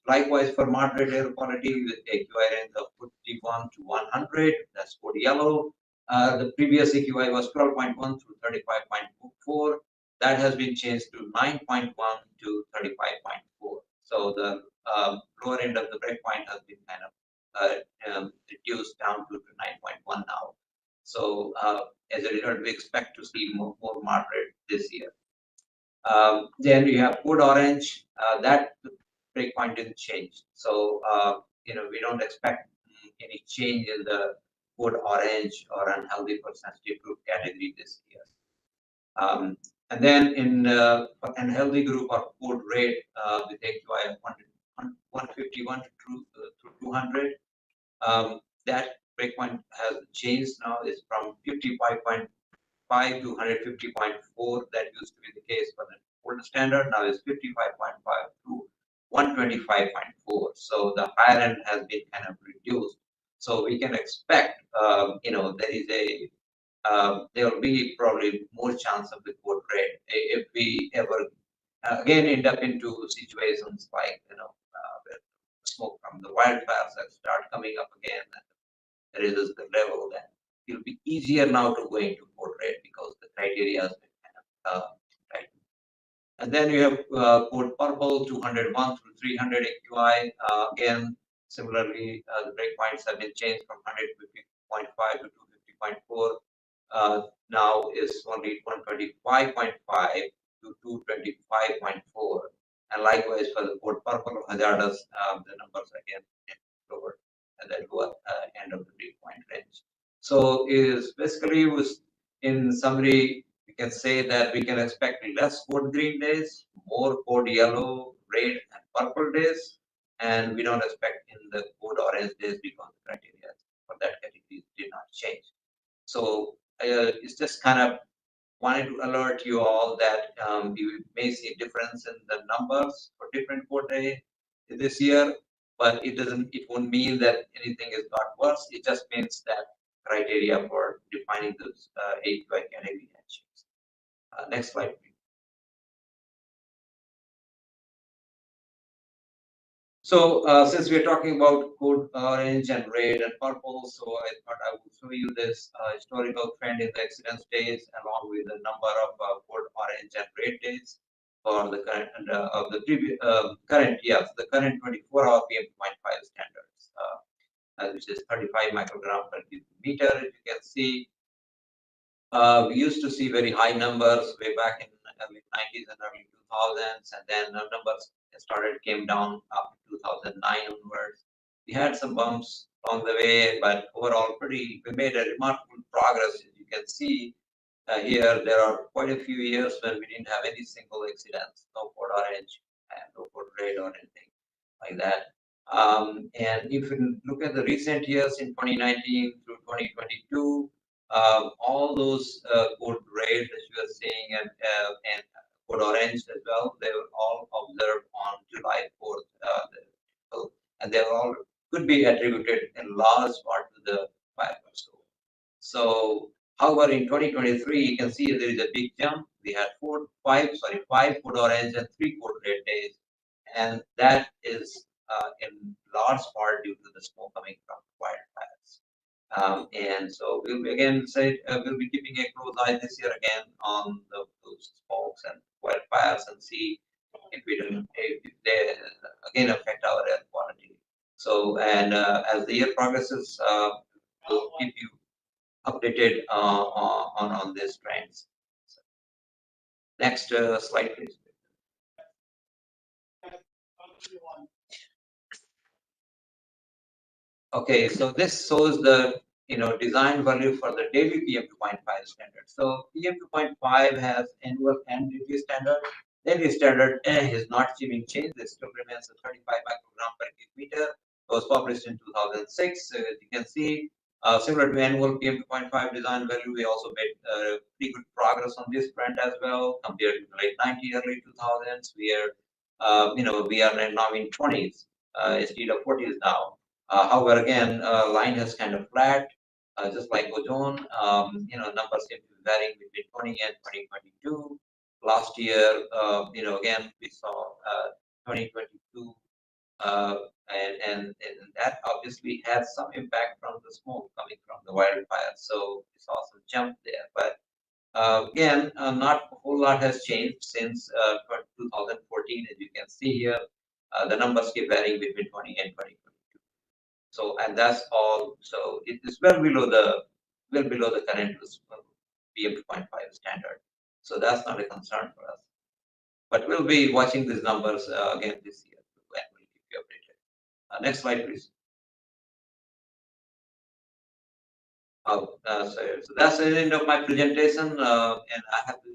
Likewise, for moderate air quality with AQI range of 51 to 100, that's code yellow. The previous AQI was 12.1 through 35.4. That has been changed to 9.1 to 35.4. So the lower end of the breakpoint has been kind of reduced down to 9.1 now. So as a result, we expect to see more moderate this year. Then we have code orange. That breakpoint didn't change. So we don't expect any change in the code orange or unhealthy for sensitive group category this year. And then in unhealthy group or code red with AQI of 151 to 200, that breakpoint has changed now. It's from 55.5 to 150.4. That used to be the case for the older standard. Now it's 55.5 to 125.4. So the higher end has been kind of reduced. So we can expect, there will be probably more chance of the code red if we ever again end up into situations like, where smoke from the wildfires that start coming up again and raises the level, then it'll be easier now to go into code red because the criteria has been kind of tightened. And then you have code purple 201 through 300 AQI. Again, similarly, the breakpoints have been changed from 150.5 to 250.4. Now is only 125.5 to 225.4. And likewise for the code purple or hazardous, the numbers again lower at the lower end of the breakpoint range. So is basically was in summary, we can say that we can expect less code green days, more code yellow, red, and purple days, and we don't expect in the code orange days because the criteria for that category did not change. So it's just kind of wanted to alert you all that you may see a difference in the numbers for different code day this year, but it won't mean that anything is got worse. It just means that criteria for defining this AQI category has changed. Next slide, please. So since we're talking about code orange and red and purple, so I thought I would show you this historical trend in the accident days along with the number of code orange and red days for the current of the previous current 24-hour PM2.5 standards, which is 35 microgram per cubic meter. As you can see, we used to see very high numbers way back in the early 90s and early 2000s, and then the numbers came down after 2009 onwards. We had some bumps along the way, but overall we made a remarkable progress. As you can see here, there are quite a few years when we didn't have any single accidents, no code orange and no code red or anything like that. And if you look at the recent years in 2019 through 2022, all those code red that you are seeing and code orange as well, they were all observed on July 4th, and they all could be attributed in large part to the fire. So, however, in 2023, you can see there is a big jump. We had five code orange and 3 code red days, and that is in large part due to the smoke coming from wildfires. And so we'll again say we'll be keeping a close eye this year again on those smokes and wildfires and see if they again affect our air quality. So and as the year progresses, we'll keep you updated on these trends. So, next slide, please. Okay, so this shows the design value for the daily PM2.5 standard. So PM2.5 has annual and daily standard. Daily standard is not achieving change. This still remains at 35 microgram per cubic meter. It was published in 2006. As you can see, similar to annual PM2.5 design value, we also made pretty good progress on this front as well compared to the late 90s, early 2000s. We are now in 20s instead of 40s now. However, again, line has kind of flat, just like ozone. Numbers seem to be varying between 20 and 2022. Last year, again, we saw 2022, and that obviously had some impact from the smoke coming from the wildfire. So we saw some jump there. But again, not a whole lot has changed since 2014, as you can see here. The numbers keep varying between 20 and 2022. So, and that's all. So it is well below the current PM2.5 standard. So that's not a concern for us. But we'll be watching these numbers again this year, and we'll keep you updated. Next slide, please. So that's the end of my presentation, and I have to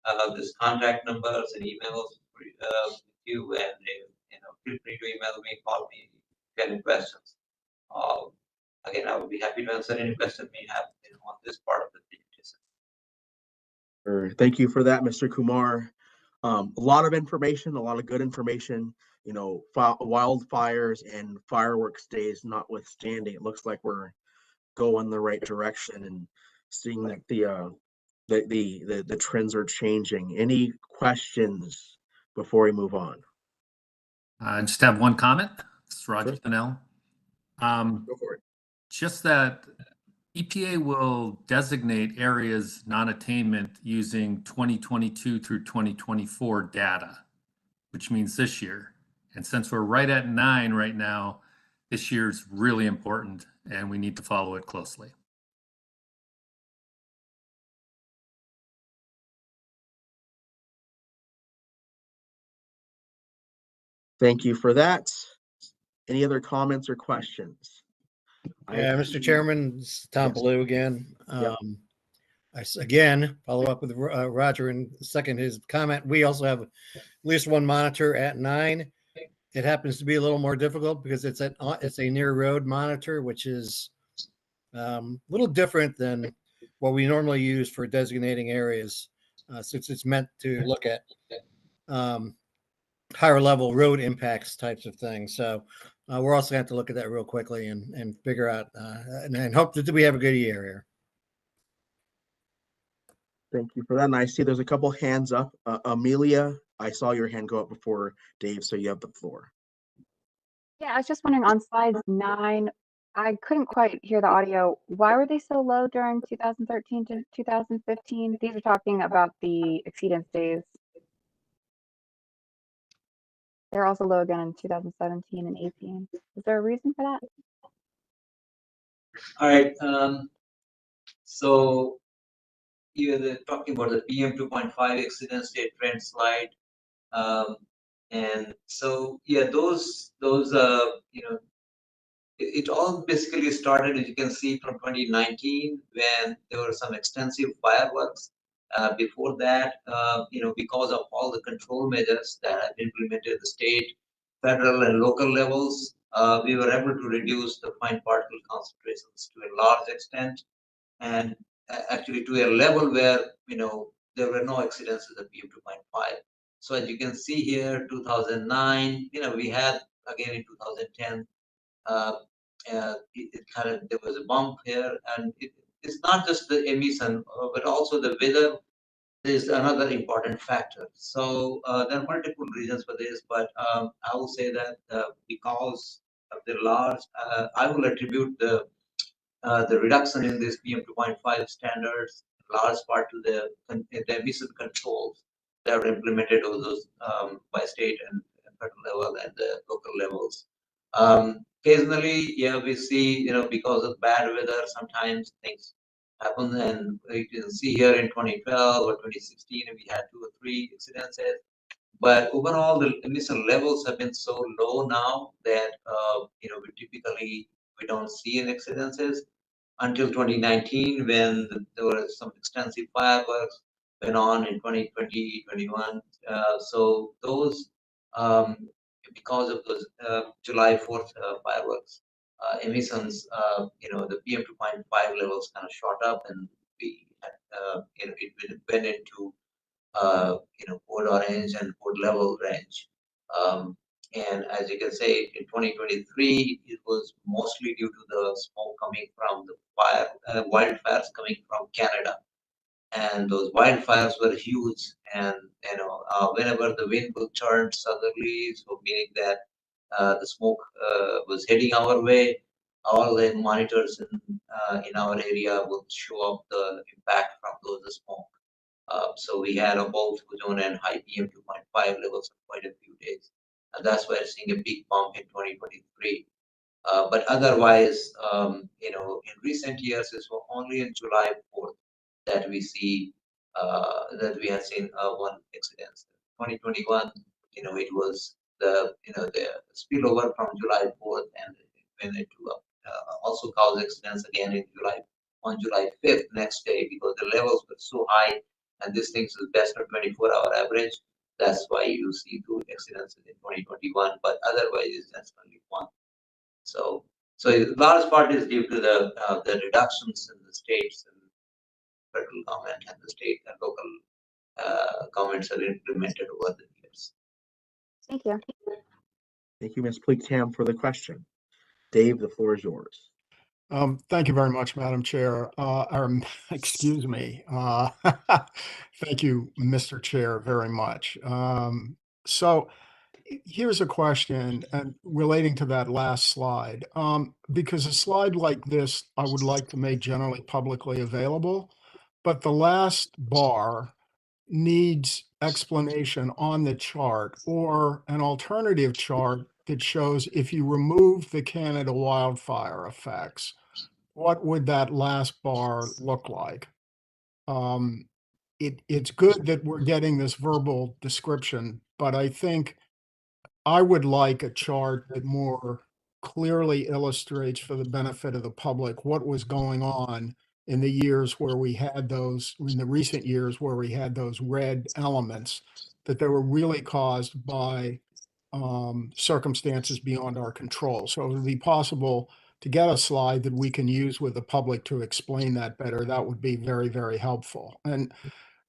have this contact numbers and emails for you, and feel free to email me, call me. Any questions. Again, I would be happy to answer any question you have on this part of the presentation. Sure. Thank you for that, Mr. Kumar. A lot of information, a lot of good information. Wildfires and fireworks days notwithstanding, it looks like we're going the right direction and seeing that the trends are changing. Any questions before we move on? I just have one comment. This is Roger Sure. Fennell. Go for it. Just that EPA will designate areas non-attainment using 2022 through 2024 data, which means this year. And since we're right at 9 right now, this year's really important and we need to follow it closely. Thank you for that. Any other comments or questions? Yeah, Mr. Chairman, it's Tom Yes. Baloo again. Again, follow up with Roger and second his comment. We also have at least one monitor at 9. It happens to be a little more difficult because it's a near road monitor, which is a little different than what we normally use for designating areas, since it's meant to look at higher level road impacts types of things. So we're also going to have to look at that real quickly and figure out and hope that we have a good year here. Thank you for that. And I see there's a couple hands up. Amelia, I saw your hand go up before Dave, so you have the floor. Yeah, I was just wondering on slide 9, I couldn't quite hear the audio. Why were they so low during 2013 to 2015? These are talking about the exceedance days. They're also low again in 2017 and 18. Is there a reason for that? All right. So you're talking about the PM 2.5 exceedance state trend slide. And so, yeah, those it all basically started, as you can see, from 2019 when there were some extensive fireworks. Before that, because of all the control measures that have been implemented at the state, federal, and local levels, we were able to reduce the fine particle concentrations to a large extent, and actually to a level where there were no exceedances of PM 2.5. So as you can see here, 2009, we had again in 2010. There was a bump here, and it's not just the emission, but also the weather is another important factor. So there are multiple reasons for this, but I will say that because of the large, I will attribute the reduction in this PM 2.5 standards, large part to the emission controls that were implemented over those by state and federal level and the local levels. Occasionally, yeah, we see, because of bad weather, sometimes things happen, and you can see here in 2012 or 2016, we had 2 or 3 incidences. But overall, the emission levels have been so low now that we don't see any incidences until 2019 when there were some extensive fireworks went on in 2020, 21. So those, because of those July 4th fireworks emissions, the PM 2.5 levels kind of shot up, and we had, it went into code orange and code level range. And as you can say, in 2023, it was mostly due to the smoke coming from the wildfires coming from Canada. And those wildfires were huge. And, whenever the wind will turn southerly, so meaning that the smoke was heading our way, all the monitors in our area will show up the impact from those smoke. So we had both ozone and high PM 2.5 levels for quite a few days. And that's why we're seeing a big bump in 2023. But otherwise, in recent years, it's only in July 4th that we see that we have seen one incident. 2021, it was the spillover from July 4th, and when it also caused accidents again in on July 5th next day, because the levels were so high, and this thing is best on 24-hour average. That's why you see 2 accidents in 2021, but otherwise it's just only 1. So a large part is due to the reductions in the states and federal government and the state and local governments are implemented over the years. Thank you. Thank you, Ms. Pleektam, for the question. Dave, the floor is yours. Thank you very much, Madam Chair. Excuse me. Thank you, Mr. Chair, very much. So here's a question and relating to that last slide. Because a slide like this, I would like to make generally publicly available, but the last bar needs explanation on the chart or an alternative chart that shows if you remove the Canada wildfire effects, what would that last bar look like? It's good that we're getting this verbal description, but I think I would like a chart that more clearly illustrates for the benefit of the public what was going on in the years where we had those, in the recent years where we had those red elements, that they were really caused by circumstances beyond our control. So it would be possible to get a slide that we can use with the public to explain that better. That would be very, very helpful. And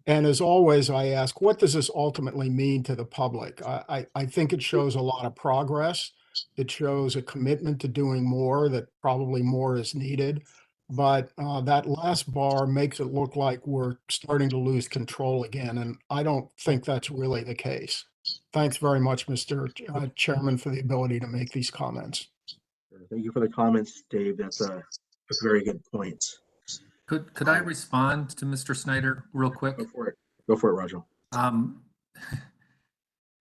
as always, I ask, what does this ultimately mean to the public? I think it shows a lot of progress. It shows a commitment to doing more, that probably more is needed. But that last bar makes it look like we're starting to lose control again. And I don't think that's really the case. Thanks very much, Mr. Chairman, for the ability to make these comments. Thank you for the comments, Dave. That's a very good point. Could I respond to Mr. Snyder real quick? Go for it. Go for it, Roger.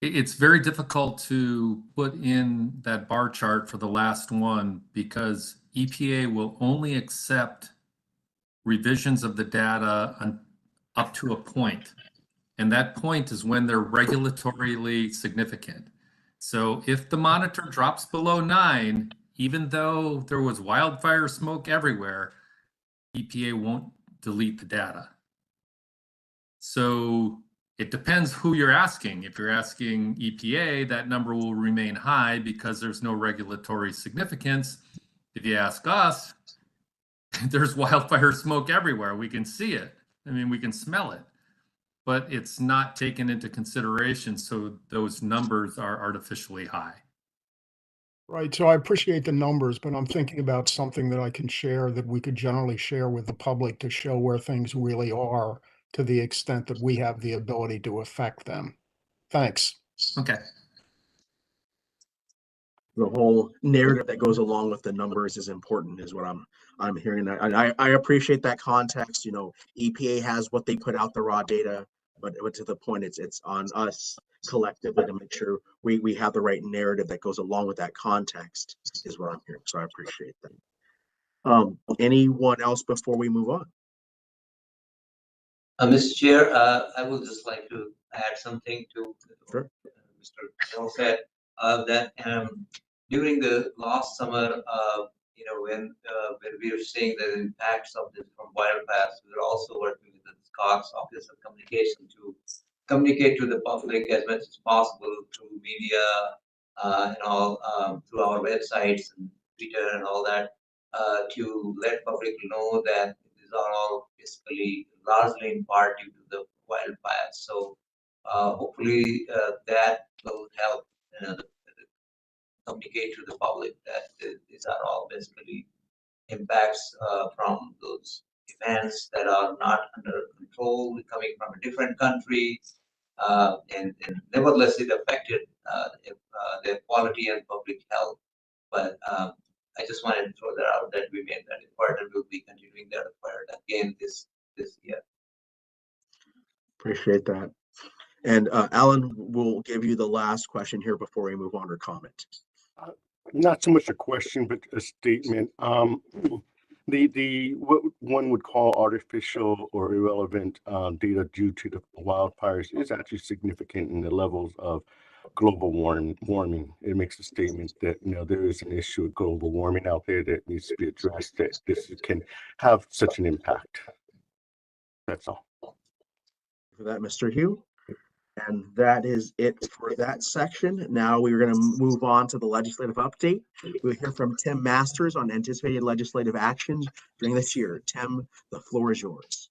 It's very difficult to put in that bar chart for the last one because EPA will only accept revisions of the data up to a point. And that point is when they're regulatorily significant. So if the monitor drops below 9, even though there was wildfire smoke everywhere, EPA won't delete the data. So it depends who you're asking. If you're asking EPA, that number will remain high because there's no regulatory significance. If you ask us, there's wildfire smoke everywhere. We can see it. I mean, we can smell it, but it's not taken into consideration. So those numbers are artificially high. Right. So I appreciate the numbers, but I'm thinking about something that I can share that we could generally share with the public to show where things really are to the extent that we have the ability to affect them. Thanks. Okay. The whole narrative that goes along with the numbers is important, is what I'm hearing. And I appreciate that context. You know, EPA has what they put out, the raw data, but to the point, it's on us collectively to make sure we have the right narrative that goes along with that context, is what I'm hearing. So I appreciate that. Anyone else before we move on? Mr. Chair, I would just like to add something to Sure. Mr. Hill said, that during the last summer, when we were seeing the impacts of this from wildfires, we were also working with the SCOG's Office of Communication to communicate to the public as much as possible through media and all, through our websites and Twitter and all that, to let public know that these are all basically largely in part due to the wildfires. So hopefully that will help communicate to the public that these are all basically impacts from those events that are not under control, coming from a different country, and nevertheless it affected their quality and public health. But I just wanted to throw that out, that we made that effort and we'll be continuing that effort again this year. Appreciate that. And Alan, we'll give you the last question here before we move on to comment. Not so much a question, but a statement. The what one would call artificial or irrelevant data due to the wildfires is actually significant in the levels of global warming. It makes a statement that there is an issue of global warming out there that needs to be addressed, that this can have such an impact. That's all. For that, Mr. Hugh. And that is it for that section. Now we're going to move on to the legislative update. We'll hear from Tim Masters on anticipated legislative action during this year. Tim, the floor is yours.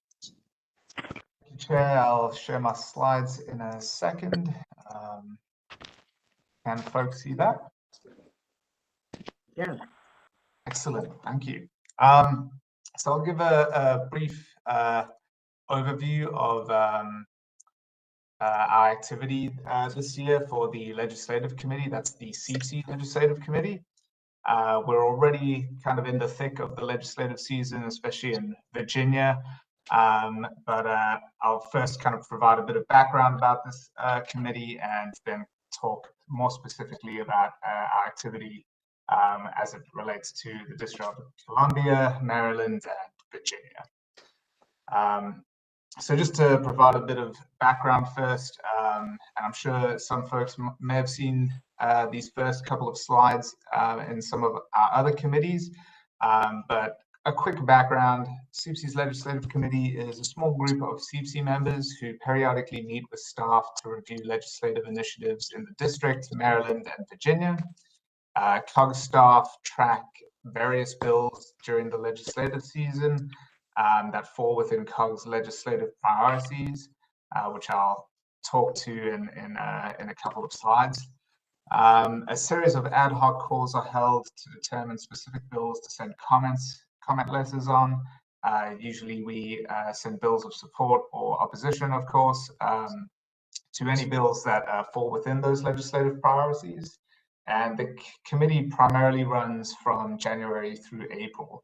Chair, I'll share my slides in a second. Can folks see that? Yeah. Excellent, thank you. So I'll give a brief overview of our activity this year for the legislative committee. That's the CPC legislative committee. We're already kind of in the thick of the legislative season, especially in Virginia. But I'll first kind of provide a bit of background about this committee and then talk more specifically about our activity as it relates to the District of Columbia, Maryland, and Virginia. So just to provide a bit of background first, and I'm sure some folks may have seen these first couple of slides in some of our other committees, but a quick background. CPC's Legislative Committee is a small group of CPC members who periodically meet with staff to review legislative initiatives in the district, Maryland, and Virginia. COG staff track various bills during the legislative season that fall within COG's legislative priorities, which I'll talk to in a couple of slides. A series of ad hoc calls are held to determine specific bills to send comment letters on. Usually we send bills of support or opposition, of course, to any bills that fall within those legislative priorities. And the committee primarily runs from January through April.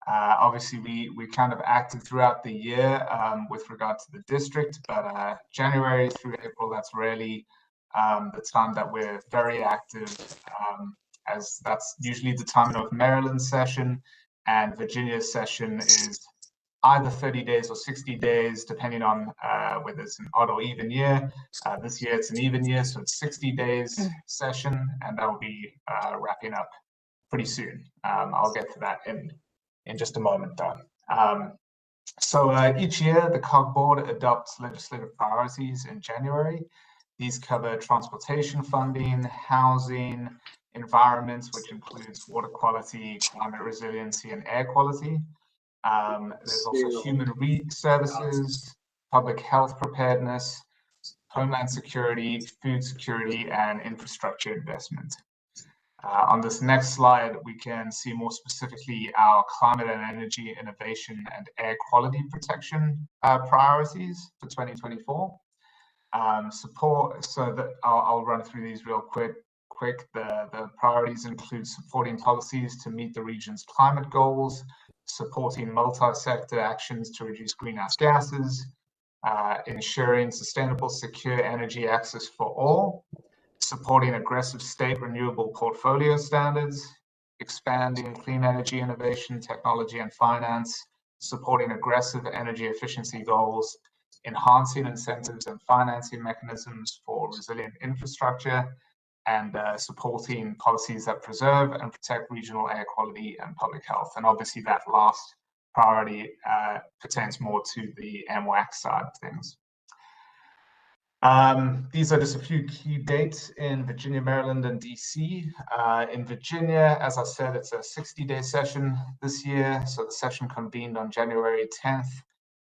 Obviously, we kind of acted throughout the year with regard to the district, but January through April, that's really the time that we're very active, as that's usually the time of Maryland session, and Virginia's session is either 30 days or 60 days, depending on whether it's an odd or even year. This year it's an even year, so it's 60 days session, and that will be wrapping up pretty soon. I'll get to that in just a moment, though. So each year, the COG board adopts legislative priorities in January. These cover transportation funding, housing, environments, which includes water quality, climate resiliency, and air quality. There's also human services, public health preparedness, homeland security, food security, and infrastructure investment. On this next slide, we can see more specifically our climate and energy innovation and air quality protection priorities for 2024. So that I'll run through these real quick. The priorities include supporting policies to meet the region's climate goals, supporting multi-sector actions to reduce greenhouse gases, ensuring sustainable, secure energy access for all, supporting aggressive state renewable portfolio standards, expanding clean energy innovation, technology, and finance, supporting aggressive energy efficiency goals, enhancing incentives and financing mechanisms for resilient infrastructure, and supporting policies that preserve and protect regional air quality and public health. And obviously that last priority pertains more to the MWAQC side of things. These are just a few key dates in Virginia, Maryland, and DC. In Virginia, as I said, it's a 60-day session this year. So the session convened on January 10th.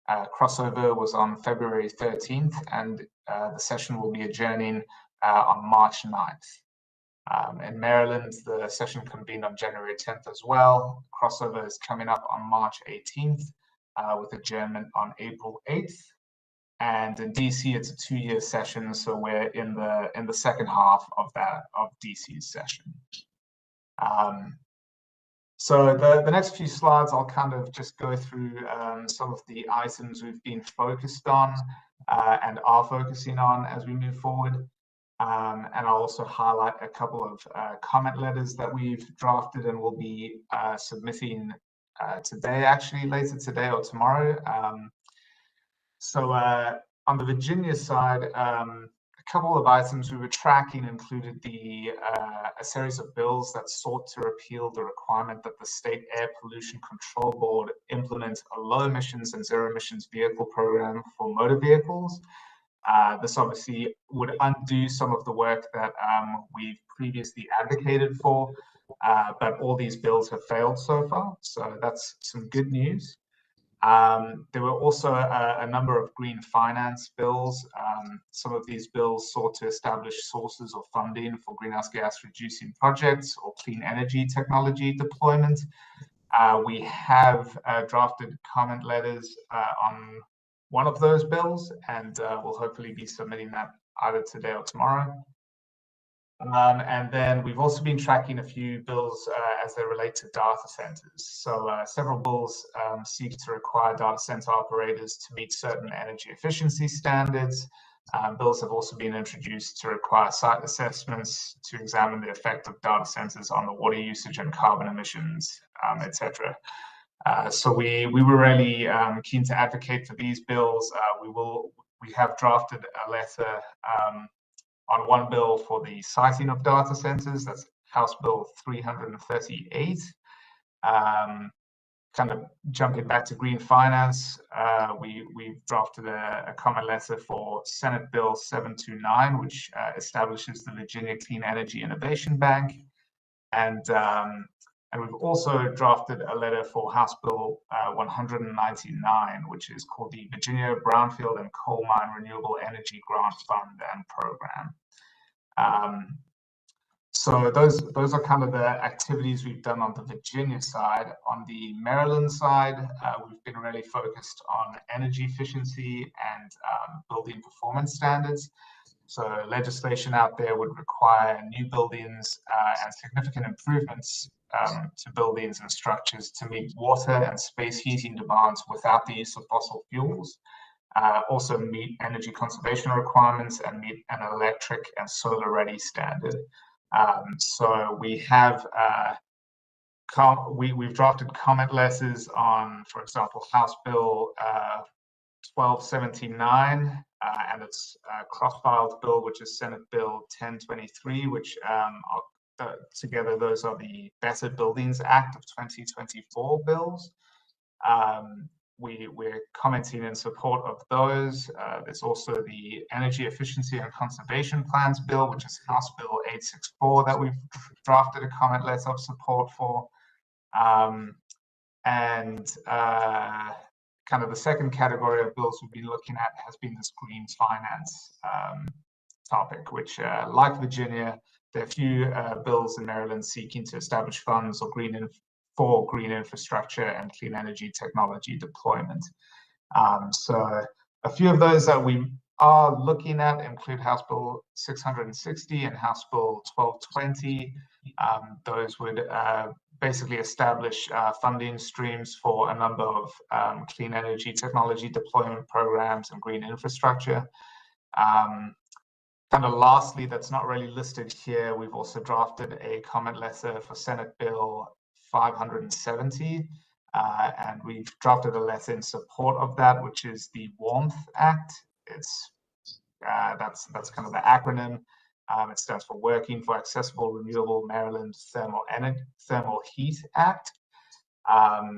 Crossover was on February 13th, and the session will be adjourning on March 9th. In Maryland, the session convened on January 10th as well. Crossover is coming up on March 18th with adjournment on April 8th. And in DC, it's a 2-year session, so we're in the second half of DC's session. So the next few slides, I'll kind of just go through some of the items we've been focused on and are focusing on as we move forward. And I'll also highlight a couple of comment letters that we've drafted and will be submitting today, actually later today or tomorrow. So on the Virginia side, a couple of items we were tracking included a series of bills that sought to repeal the requirement that the State Air Pollution Control Board implement a low emissions and zero emissions vehicle program for motor vehicles. This obviously would undo some of the work that we've previously advocated for, but all these bills have failed so far. So that's some good news. There were also a number of green finance bills. Some of these bills sought to establish sources of funding for greenhouse gas reducing projects or clean energy technology deployment. We have drafted comment letters on one of those bills, and we'll hopefully be submitting that either today or tomorrow. And then we've also been tracking a few bills as they relate to data centers. So several bills seek to require data center operators to meet certain energy efficiency standards. Bills have also been introduced to require site assessments to examine the effect of data centers on the water usage and carbon emissions, etc. So we were really keen to advocate for these bills. We have drafted a letter on one bill for the siting of data centers. That's House Bill 338. Kind of jumping back to green finance, we've drafted a comment letter for Senate Bill 729, which establishes the Virginia Clean Energy Innovation Bank. And we've also drafted a letter for House Bill 199, which is called the Virginia Brownfield and Coal Mine Renewable Energy Grant Fund and Program. So those are kind of the activities we've done on the Virginia side. On the Maryland side, we've been really focused on energy efficiency and building performance standards. So legislation out there would require new buildings and significant improvements to buildings and structures to meet water and space heating demands without the use of fossil fuels. Also meet energy conservation requirements and meet an electric and solar ready standard. So we have we've drafted comment letters on, for example, House Bill 1279 and its cross-filed bill, which is Senate Bill 1023, which together those are the Better Buildings Act of 2024 bills. We're commenting in support of those. There's also the Energy Efficiency and Conservation Plans Bill, which is House Bill 864 that we've drafted a comment letter of support for. Kind of the second category of bills we've been looking at has been this green finance topic, which like Virginia, there are a few bills in Maryland seeking to establish funds or for green infrastructure and clean energy technology deployment. So a few of those that we are looking at include House Bill 660 and House Bill 1220. Those would basically establish funding streams for a number of clean energy technology deployment programs and green infrastructure. Kind of lastly, that's not really listed here, we've also drafted a comment letter for Senate Bill 570, and we've drafted a letter in support of that, which is the Warmth Act. It's that's kind of the acronym. It stands for Working for Accessible Renewable Maryland Thermal Heat Act.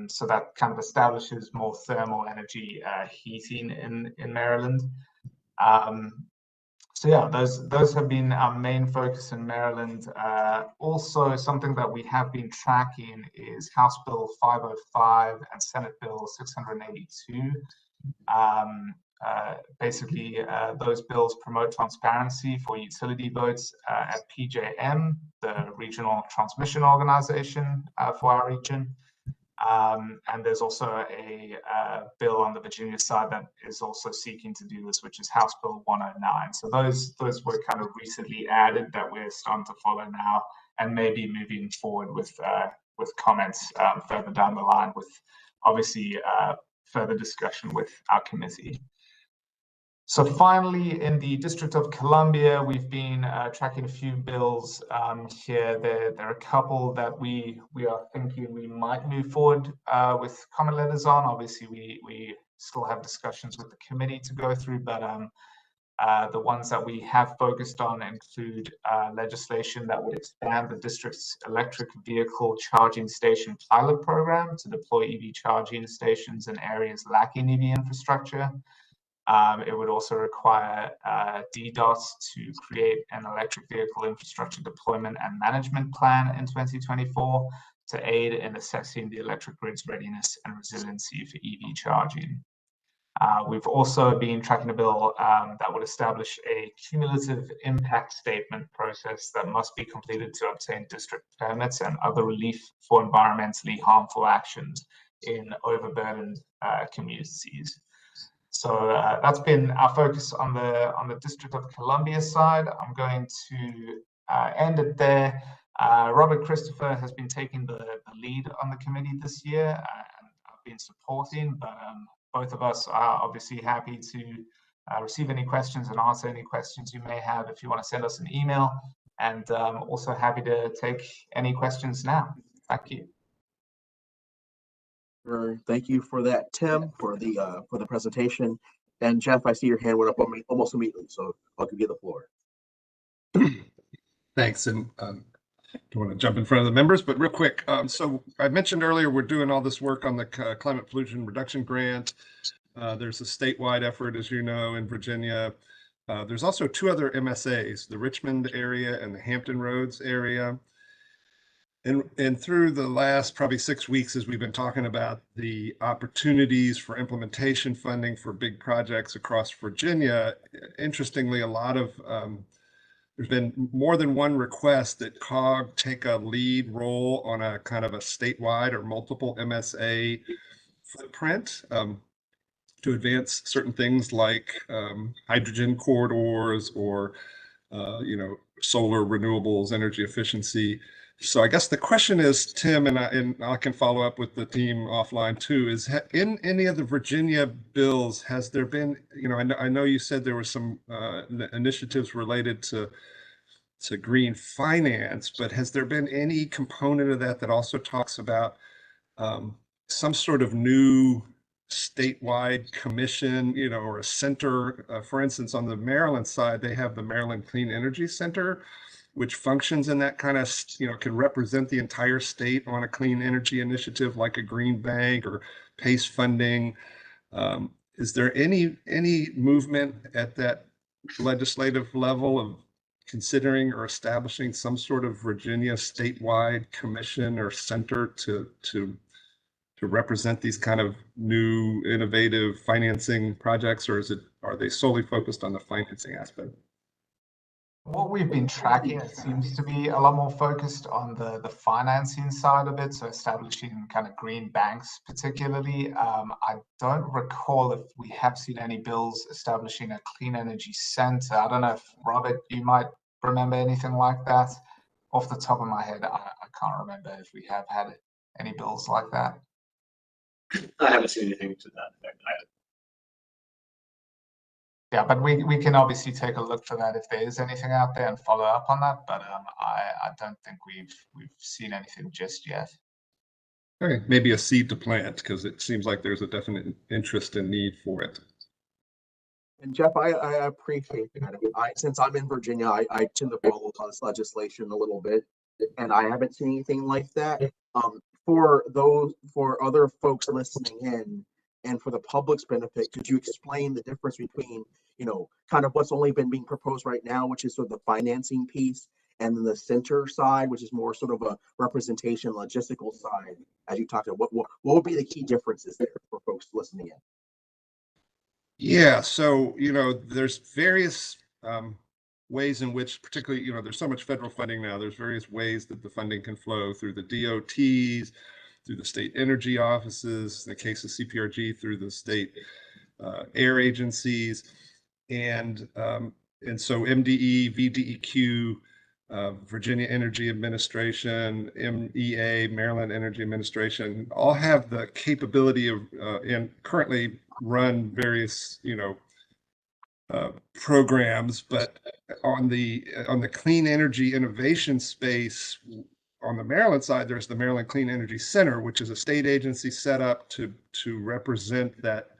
So that kind of establishes more thermal energy heating in Maryland. So yeah, those have been our main focus in Maryland. Also, something that we have been tracking is House Bill 505 and Senate Bill 682. Basically, those bills promote transparency for utility votes at PJM, the regional transmission organization for our region. And there's also a bill on the Virginia side that is also seeking to do this, which is House Bill 109. So those were kind of recently added that we're starting to follow now, and maybe moving forward with comments further down the line, with obviously further discussion with our committee. So finally, in the District of Columbia, we've been tracking a few bills here. There are a couple that we are thinking we might move forward with comment letters on. Obviously, we still have discussions with the committee to go through, but the ones that we have focused on include legislation that would expand the district's electric vehicle charging station pilot program to deploy EV charging stations in areas lacking EV infrastructure. It would also require DDOT to create an electric vehicle infrastructure deployment and management plan in 2024 to aid in assessing the electric grid's readiness and resiliency for EV charging. We've also been tracking a bill that would establish a cumulative impact statement process that must be completed to obtain district permits and other relief for environmentally harmful actions in overburdened communities. So that's been our focus on the District of Columbia side. I'm going to end it there. Robert Christopher has been taking the lead on the committee this year, and I've been supporting, but both of us are obviously happy to receive any questions and answer any questions you may have if you want to send us an email, and also happy to take any questions now. Thank you. Thank you for that, Tim, for the presentation. And Jeff, I see your hand went up on me almost immediately, so I'll give you the floor. Thanks, and don't want to jump in front of the members, but real quick. So I mentioned earlier we're doing all this work on the climate pollution reduction grant. There's a statewide effort, as you know, in Virginia. There's also 2 other MSAs, the Richmond area and the Hampton Roads area. And through the last probably 6 weeks, as we've been talking about the opportunities for implementation funding for big projects across Virginia, interestingly, a lot of there's been more than one request that COG take a lead role on a kind of a statewide or multiple MSA footprint to advance certain things like hydrogen corridors or solar, renewables, energy efficiency. So I guess the question is, Tim, and I can follow up with the team offline too, is in any of the Virginia bills, has there been, I know you said there were some initiatives related to green finance, but has there been any component of that also talks about some sort of new statewide commission, or a center? For instance, on the Maryland side, they have the Maryland Clean Energy Center, which functions in that kind of, can represent the entire state on a clean energy initiative like a green bank or PACE funding. Is there any movement at that legislative level of considering or establishing some sort of Virginia statewide commission or center to represent these kind of new innovative financing projects, or are they solely focused on the financing aspect? What we've been tracking, it seems to be a lot more focused on the financing side of it, so establishing kind of green banks particularly. I don't recall if we have seen any bills establishing a clean energy center. I don't know if, Robert, you might remember anything like that. Off the top of my head, I can't remember if we have had any bills like that. I haven't seen anything to that effect either. Yeah, but we can obviously take a look for that if there is anything out there and follow up on that. But I don't think we've seen anything just yet. Okay, maybe a seed to plant, because it seems like there's a definite interest and need for it. And Jeff, I appreciate that. Since I'm in Virginia, I tend to follow this legislation a little bit, and I haven't seen anything like that. For other folks listening in, and for the public's benefit, could you explain the difference between, kind of what's only been being proposed right now, which is sort of the financing piece, and then the center side, which is more sort of a representation, logistical side, as you talked about? What would be the key differences there for folks listening in? Yeah, so, there's various ways in which, particularly, there's so much federal funding now, there's various ways that the funding can flow through the DOTs, through the state energy offices, in the case of CPRG, through the state air agencies, and so MDE, VDEQ, Virginia Energy Administration, MEA, Maryland Energy Administration, all have the capability of and currently run various programs, but on the clean energy innovation space, on the Maryland side, there's the Maryland Clean Energy Center, which is a state agency set up to represent that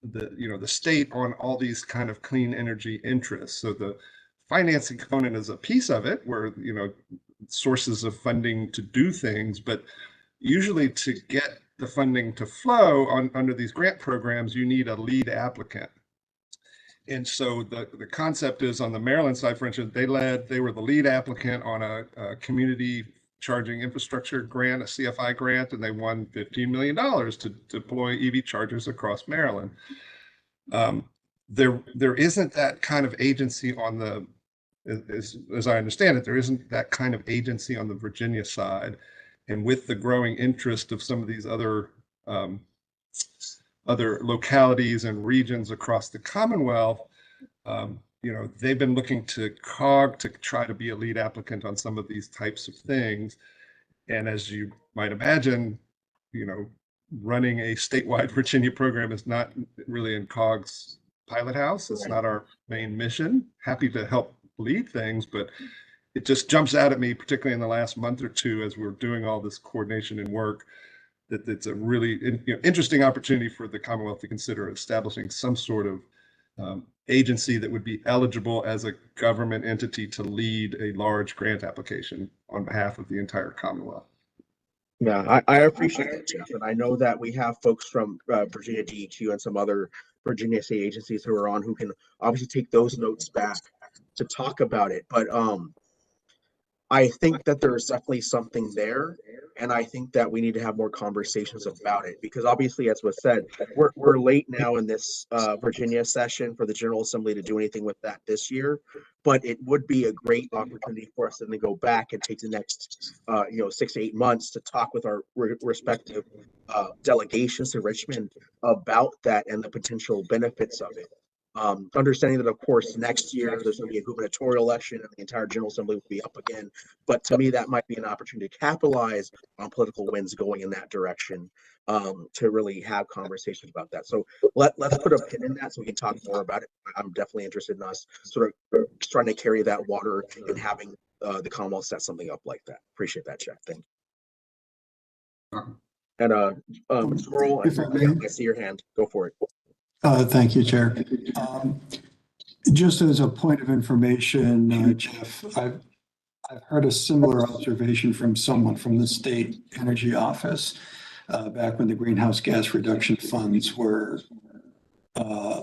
the state on all these kind of clean energy interests. So the financing component is a piece of it, where sources of funding to do things, but usually to get the funding to flow under these grant programs, you need a lead applicant. And so the concept is, on the Maryland side, for instance, they were the lead applicant on a community charging infrastructure grant, a CFI grant, and they won $15 million to deploy EV chargers across Maryland. There isn't that kind of agency on the, as I understand it, there isn't that kind of agency on the Virginia side. And with the growing interest of some of these other other localities and regions across the Commonwealth, they've been looking to COG to try to be a lead applicant on some of these types of things. And as you might imagine, running a statewide Virginia program is not really in COG's pilot house. It's not our main mission. Happy to help lead things, but it just jumps out at me, particularly in the last month or two, as we're doing all this coordination and work, that it's a really interesting opportunity for the Commonwealth to consider establishing some sort of agency that would be eligible as a government entity to lead a large grant application on behalf of the entire Commonwealth. Yeah, I appreciate that, Jeff. And I know that we have folks from Virginia DEQ and some other Virginia state agencies who are on who can obviously take those notes back to talk about it. But I think that there's definitely something there. And I think that we need to have more conversations about it because obviously, as was said, we're late now in this Virginia session for the General Assembly to do anything with that this year. But it would be a great opportunity for us then to go back and take the next 6 to 8 months to talk with our respective delegations to Richmond about that and the potential benefits of it. Understanding that, of course, next year there's going to be a gubernatorial election and the entire General Assembly will be up again. But to me, that might be an opportunity to capitalize on political winds going in that direction to really have conversations about that. So let's put a pin in that so we can talk more about it. I'm definitely interested in us sort of trying to carry that water and having the Commonwealth set something up like that. Appreciate that, Jeff. Thank you. And Mr. Morrill, I see your hand. Go for it. Thank you, Chair. Just as a point of information, Jeff, I've heard a similar observation from someone from the State Energy Office back when the greenhouse gas reduction funds were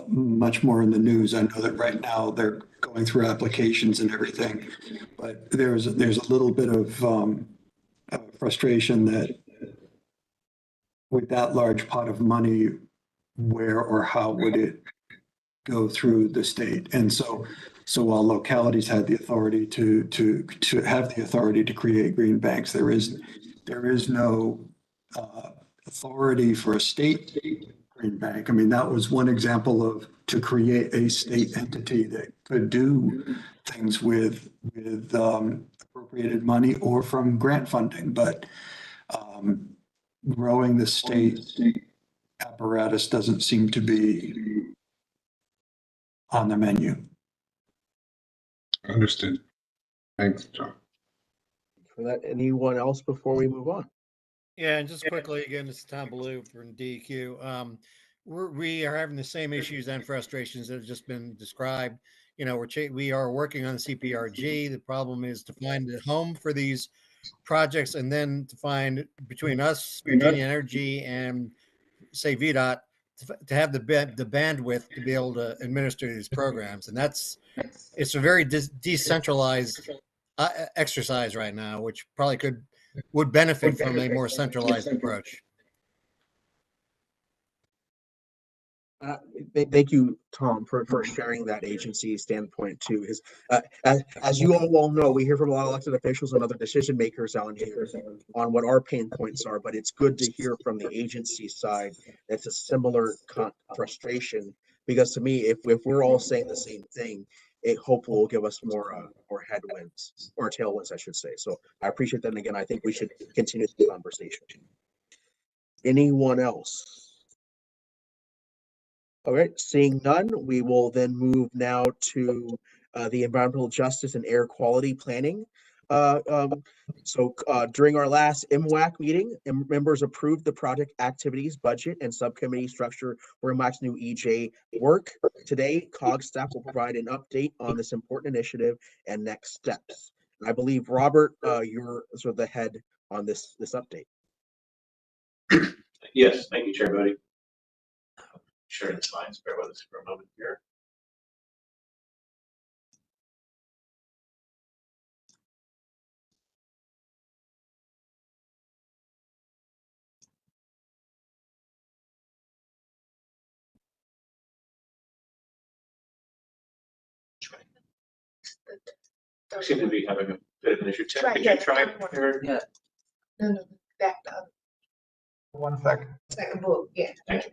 much more in the news. I know that right now they're going through applications and everything, but there's a little bit of frustration that with that large pot of money, where or how would it go through the state? And so while localities had the authority to have the authority to create green banks, there is no authority for a state green bank. I mean, that was one example of to create a state entity that could do things with appropriated money or from grant funding, but growing the state apparatus doesn't seem to be on the menu. Understood. Thanks, John. For that, anyone else before we move on? Yeah, and just quickly, again, this is Tom Ballou from DEQ. We are having the same issues and frustrations that have just been described. We are working on CPRG. The problem is to find a home for these projects and then to find between us, Virginia Energy, and say VDOT to have the bandwidth to be able to administer these programs. And it's a very decentralized exercise right now, which probably would benefit from a more centralized approach. Thank you, Tom, for sharing that agency standpoint too. As you all well know, we hear from a lot of elected officials and other decision makers out here on what our pain points are, but it's good to hear from the agency side that's a similar frustration, because to me, if we're all saying the same thing, it hopefully will give us more headwinds or tailwinds, I should say. So I appreciate that. And again, I think we should continue the conversation. Anyone else? All right, seeing none, we will then move now to the environmental justice and air quality planning. During our last MWAC meeting, members approved the project activities, budget, and subcommittee structure for MWAC's new EJ work. Today, COG staff will provide an update on this important initiative and next steps. And I believe, Robert, you're sort of the head on this update. Yes, thank you, Chair Bodie. Sharing the slides, bear with us for a moment here. Seem to be having a bit of an issue. Tim, could you try here? Yeah. No, back up. 1 second. Second book, yeah. Thank you.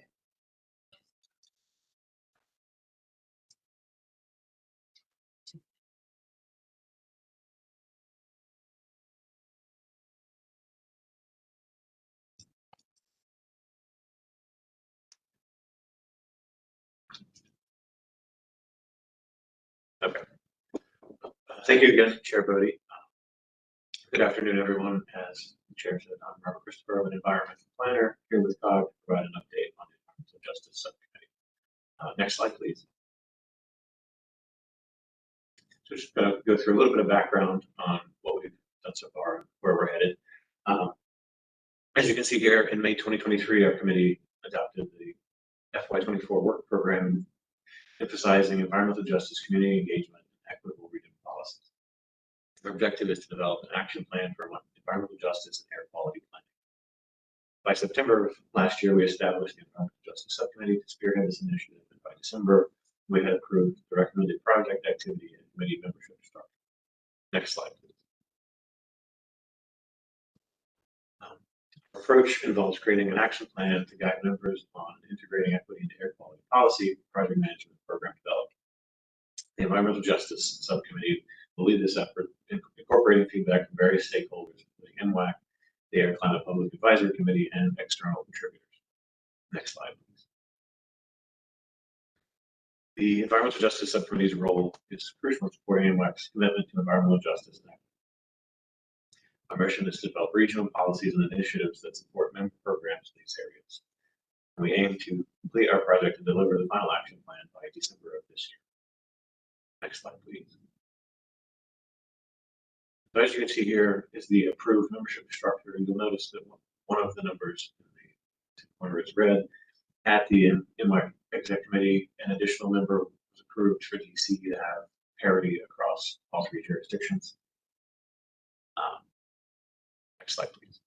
Thank you again, Chair Bodie. Good afternoon, everyone. As the Chair said, I'm Robert Christopher, I'm an environmental planner here with COG to provide an update on the Environmental Justice Subcommittee. Next slide, please. So just going to go through a little bit of background on what we've done so far and where we're headed. As you can see here, in May 2023, our committee adopted the FY24 work program emphasizing environmental justice, community engagement, and equitable regional policies. Our objective is to develop an action plan for environmental justice and air quality planning. By September of last year, we established the Environmental Justice Subcommittee to spearhead this initiative, and by December, we had approved the recommended project activity and committee membership structure. Next slide, please. Our approach involves creating an action plan to guide members on integrating equity into air quality policy, project management, and program development. The Environmental Justice Subcommittee will lead this effort, incorporating feedback from various stakeholders, including MWAC, the Air Climate Public Advisory Committee, and external contributors. Next slide, please. The Environmental Justice Subcommittee's role is crucial in supporting MWAC's commitment to environmental justice and equity. Our mission is to develop regional policies and initiatives that support member programs in these areas. And we aim to complete our project and deliver the final action plan by December of this year. Next slide, please. So as you can see here is the approved membership structure. You'll notice that one of the numbers in the corner is red. At the MWAC Exec Committee, an additional member was approved for DC to have parity across all three jurisdictions. Next slide, please.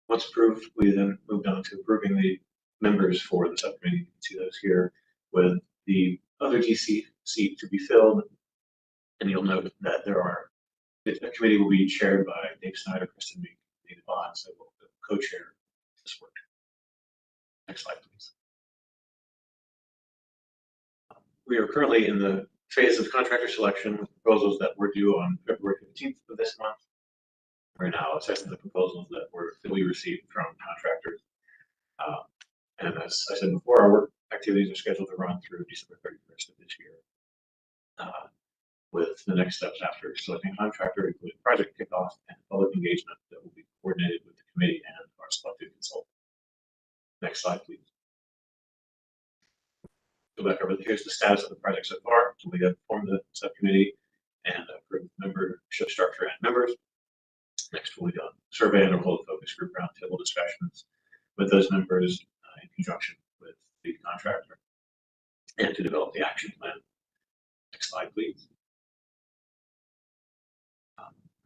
Once approved, we then moved on to approving the members for the subcommittee. You can see those here with the other DC seat to be filled. And you'll note that the committee will be chaired by Dave Snyder, Kristen Meek, David Bonds, that will co-chair this work. Next slide, please. We are currently in the phase of contractor selection with proposals that were due on February 15th of this month. We're now assessing the proposals that we received from contractors. And as I said before, our work activities are scheduled to run through December 31st of this year. With the next steps after selecting a contractor, including project kickoff and public engagement that will be coordinated with the committee and our selected consultant. Next slide, please. Go back over. Here's the status of the project so far. So we have formed the subcommittee and approved membership structure and members. Next, we'll be done survey and hold focus group roundtable discussions with those members in conjunction with the contractor and to develop the action plan. Next slide, please.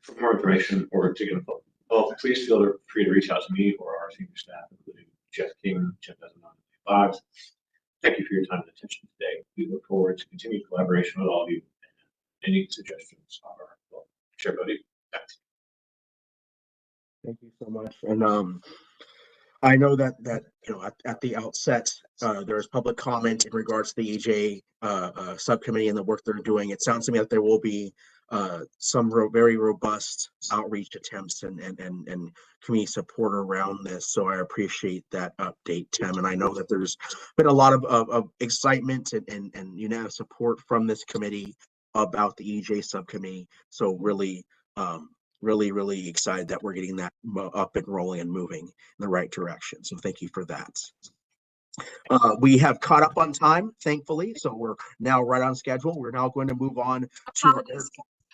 For more information or to get involved, please feel free to reach out to me or our senior staff, including Jeff King, Jeff Bezanon, and Dave Boggs. Thank you for your time and attention today. We look forward to continued collaboration with all of you and any suggestions are welcome. Chair Bodie, back to you. Thank you so much. And I know that at the outset there's public comment in regards to the EJ subcommittee and the work they're doing. It sounds to me like there will be some very robust outreach attempts and community support around this. So I appreciate that update, Tim. And I know that there's been a lot of excitement and unanimous support from this committee about the EJ subcommittee. So really excited that we're getting that up and rolling and moving in the right direction. So thank you for that. We have caught up on time, thankfully, so we're now right on schedule. We're now going to move on to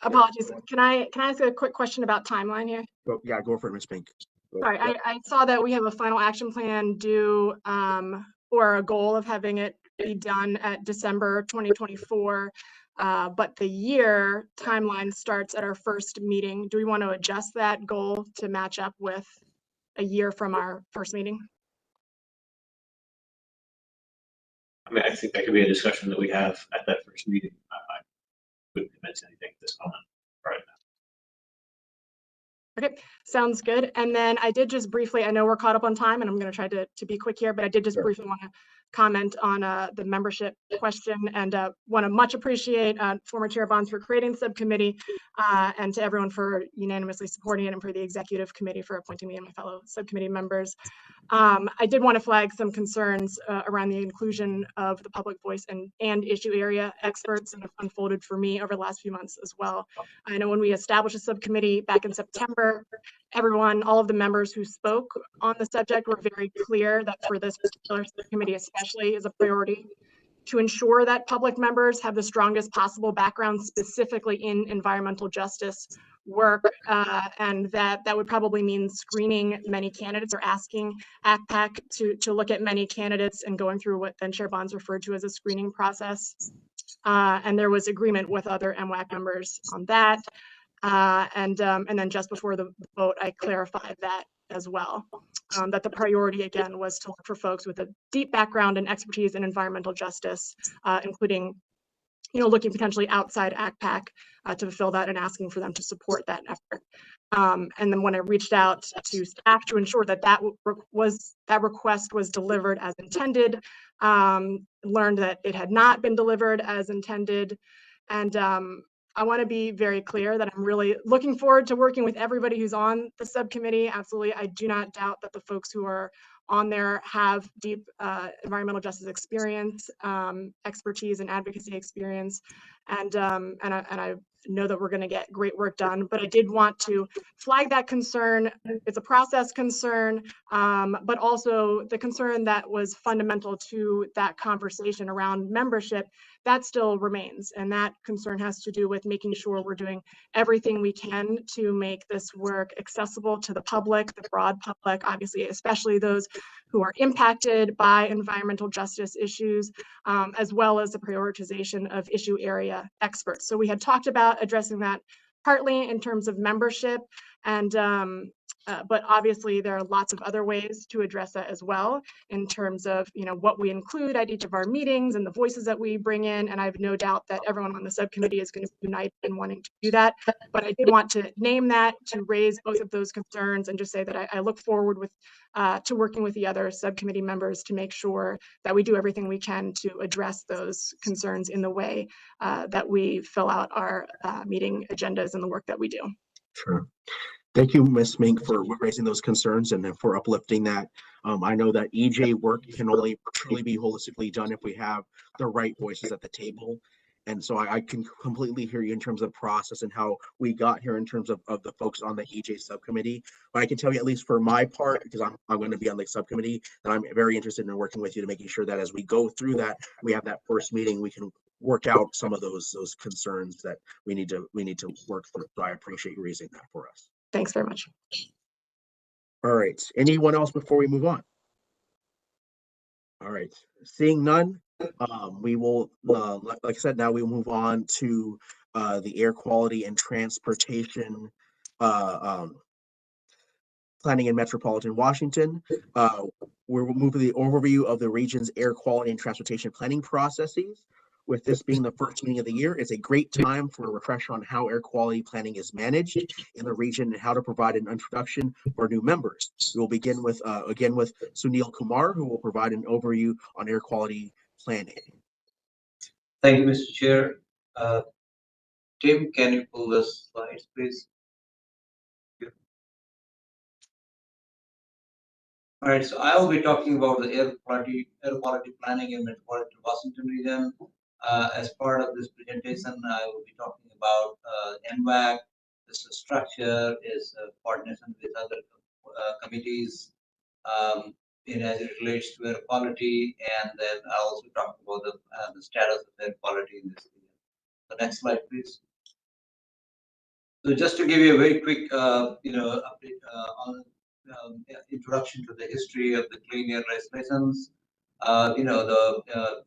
Apologies. Can I ask a quick question about timeline here? Yeah, go for it, Ms. Pink. Sorry, I saw that we have a final action plan due or a goal of having it be done at December 2024. But the year timeline starts at our first meeting. Do we want to adjust that goal to match up with a year from our first meeting? I mean, I think that could be a discussion that we have at that first meeting. I wouldn't commence anything at this moment right now. Okay, sounds good. And then I did just briefly, I know we're caught up on time and I'm going to try to be quick here, but I did just briefly want to comment on the membership question, and want to much appreciate former Chair Bonds for creating the subcommittee, and to everyone for unanimously supporting it, and for the executive committee for appointing me and my fellow subcommittee members. I did want to flag some concerns around the inclusion of the public voice and issue area experts that have unfolded for me over the last few months as well. I know when we established a subcommittee back in September, all of the members who spoke on the subject were very clear that for this particular subcommittee especially is a priority to ensure that public members have the strongest possible background specifically in environmental justice work, and that would probably mean screening many candidates or asking ACPAC to look at many candidates and going through what then Chair Bonds referred to as a screening process. And there was agreement with other MWAC members on that. And then just before the vote, I clarified that as well, that the priority again was to look for folks with a deep background and expertise in environmental justice, including looking potentially outside ACPAC to fulfill that and asking for them to support that effort. And then when I reached out to staff to ensure that that request was delivered as intended, learned that it had not been delivered as intended. And I want to be very clear that I'm really looking forward to working with everybody who's on the subcommittee. Absolutely. I do not doubt that the folks who are on there have deep environmental justice experience, expertise, and advocacy experience, and I know that we're going to get great work done. But I did want to flag that concern. It's a process concern, but also the concern that was fundamental to that conversation around membership, that still remains, and that concern has to do with making sure we're doing everything we can to make this work accessible to the public, the broad public, obviously, especially those who are impacted by environmental justice issues, as well as the prioritization of issue area experts. So we had talked about addressing that partly in terms of membership, and but obviously there are lots of other ways to address that as well, in terms of what we include at each of our meetings and the voices that we bring in. And I have no doubt that everyone on the subcommittee is going to be united in wanting to do that. But I did want to name that, to raise both of those concerns, and just say that I look forward to working with the other subcommittee members to make sure that we do everything we can to address those concerns in the way that we fill out our meeting agendas and the work that we do. Sure. Thank you, Ms. Mink, for raising those concerns and then for uplifting that. I know that EJ work can only truly be holistically done if we have the right voices at the table. And so I can completely hear you in terms of process and how we got here in terms of the folks on the EJ subcommittee. But I can tell you, at least for my part, because I'm going to be on the subcommittee, that I'm very interested in working with you to making sure that as we go through that, we have that first meeting, we can work out some of those concerns that we need to work through. So I appreciate you raising that for us. Thanks very much. All right. Anyone else before we move on? All right. Seeing none, we will, like I said, now we move on to the air quality and transportation planning in Metropolitan Washington. We're moving to the overview of the region's air quality and transportation planning processes. With this being the first meeting of the year, it's a great time for a refresher on how air quality planning is managed in the region and how to provide an introduction for new members. We will begin with, again, with Sunil Kumar, who will provide an overview on air quality planning. Thank you, Mr. Chair. Tim, can you pull the slides, please? All right, so I will be talking about the air quality planning in Metropolitan Washington region. As part of this presentation, I will be talking about MWAC, the structure, is coordination with other committees as it relates to air quality, and then I also talk about the status of air quality in this region. The next slide, please. So just to give you a very quick, update on introduction to the history of the clean air legislations.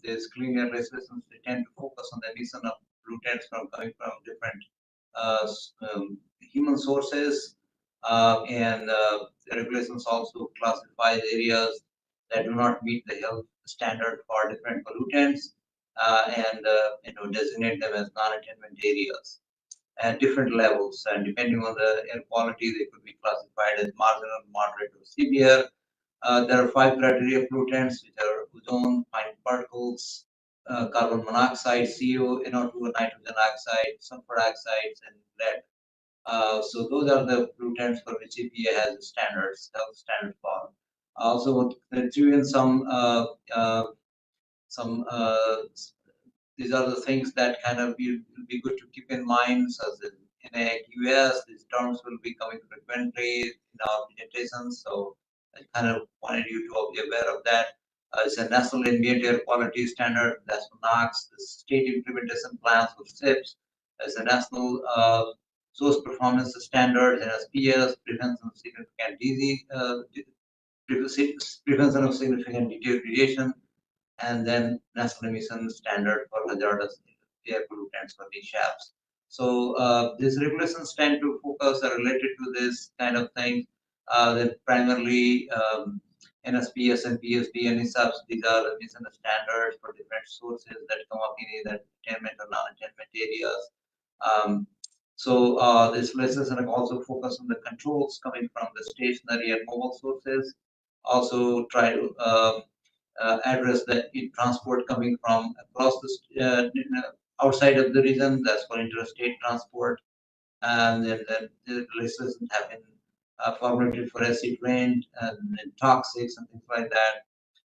These clean air legislations, they tend to focus on the emission of pollutants coming from different human sources, and the regulations also classify areas that do not meet the health standard for different pollutants, and designate them as non-attainment areas at different levels, and depending on the air quality, they could be classified as marginal, moderate, or severe. There are 5 criteria pollutants, which are ozone, fine particles, carbon monoxide, CO, NO2, nitrogen oxide, sulfur oxides, and lead. So those are the pollutants for which EPA has standards, health standards for. Also, threw some these are the things that kind of will be good to keep in mind. So in a US, these terms will be coming frequently in our presentations. So I kind of wanted you to be aware of that. It's a national ambient air quality standard, that's for NOx, the state implementation plans for SIPs. There's a national source performance standard, NSPS, prevention of significant disease, prevention of significant deterioration, and then national emission standard for hazardous air pollutants for these shafts. So these regulations tend to focus are related to this kind of thing. They're primarily NSPS and PSD and NISAPs. These are emission standards for different sources that come up in either attainment or non-attainment areas. This lesson also focus on the controls coming from the stationary and mobile sources. Also try to address the transport coming from across the outside of the region, that's for interstate transport. And then the regulations have been formulated for acid rain and toxics and things like that.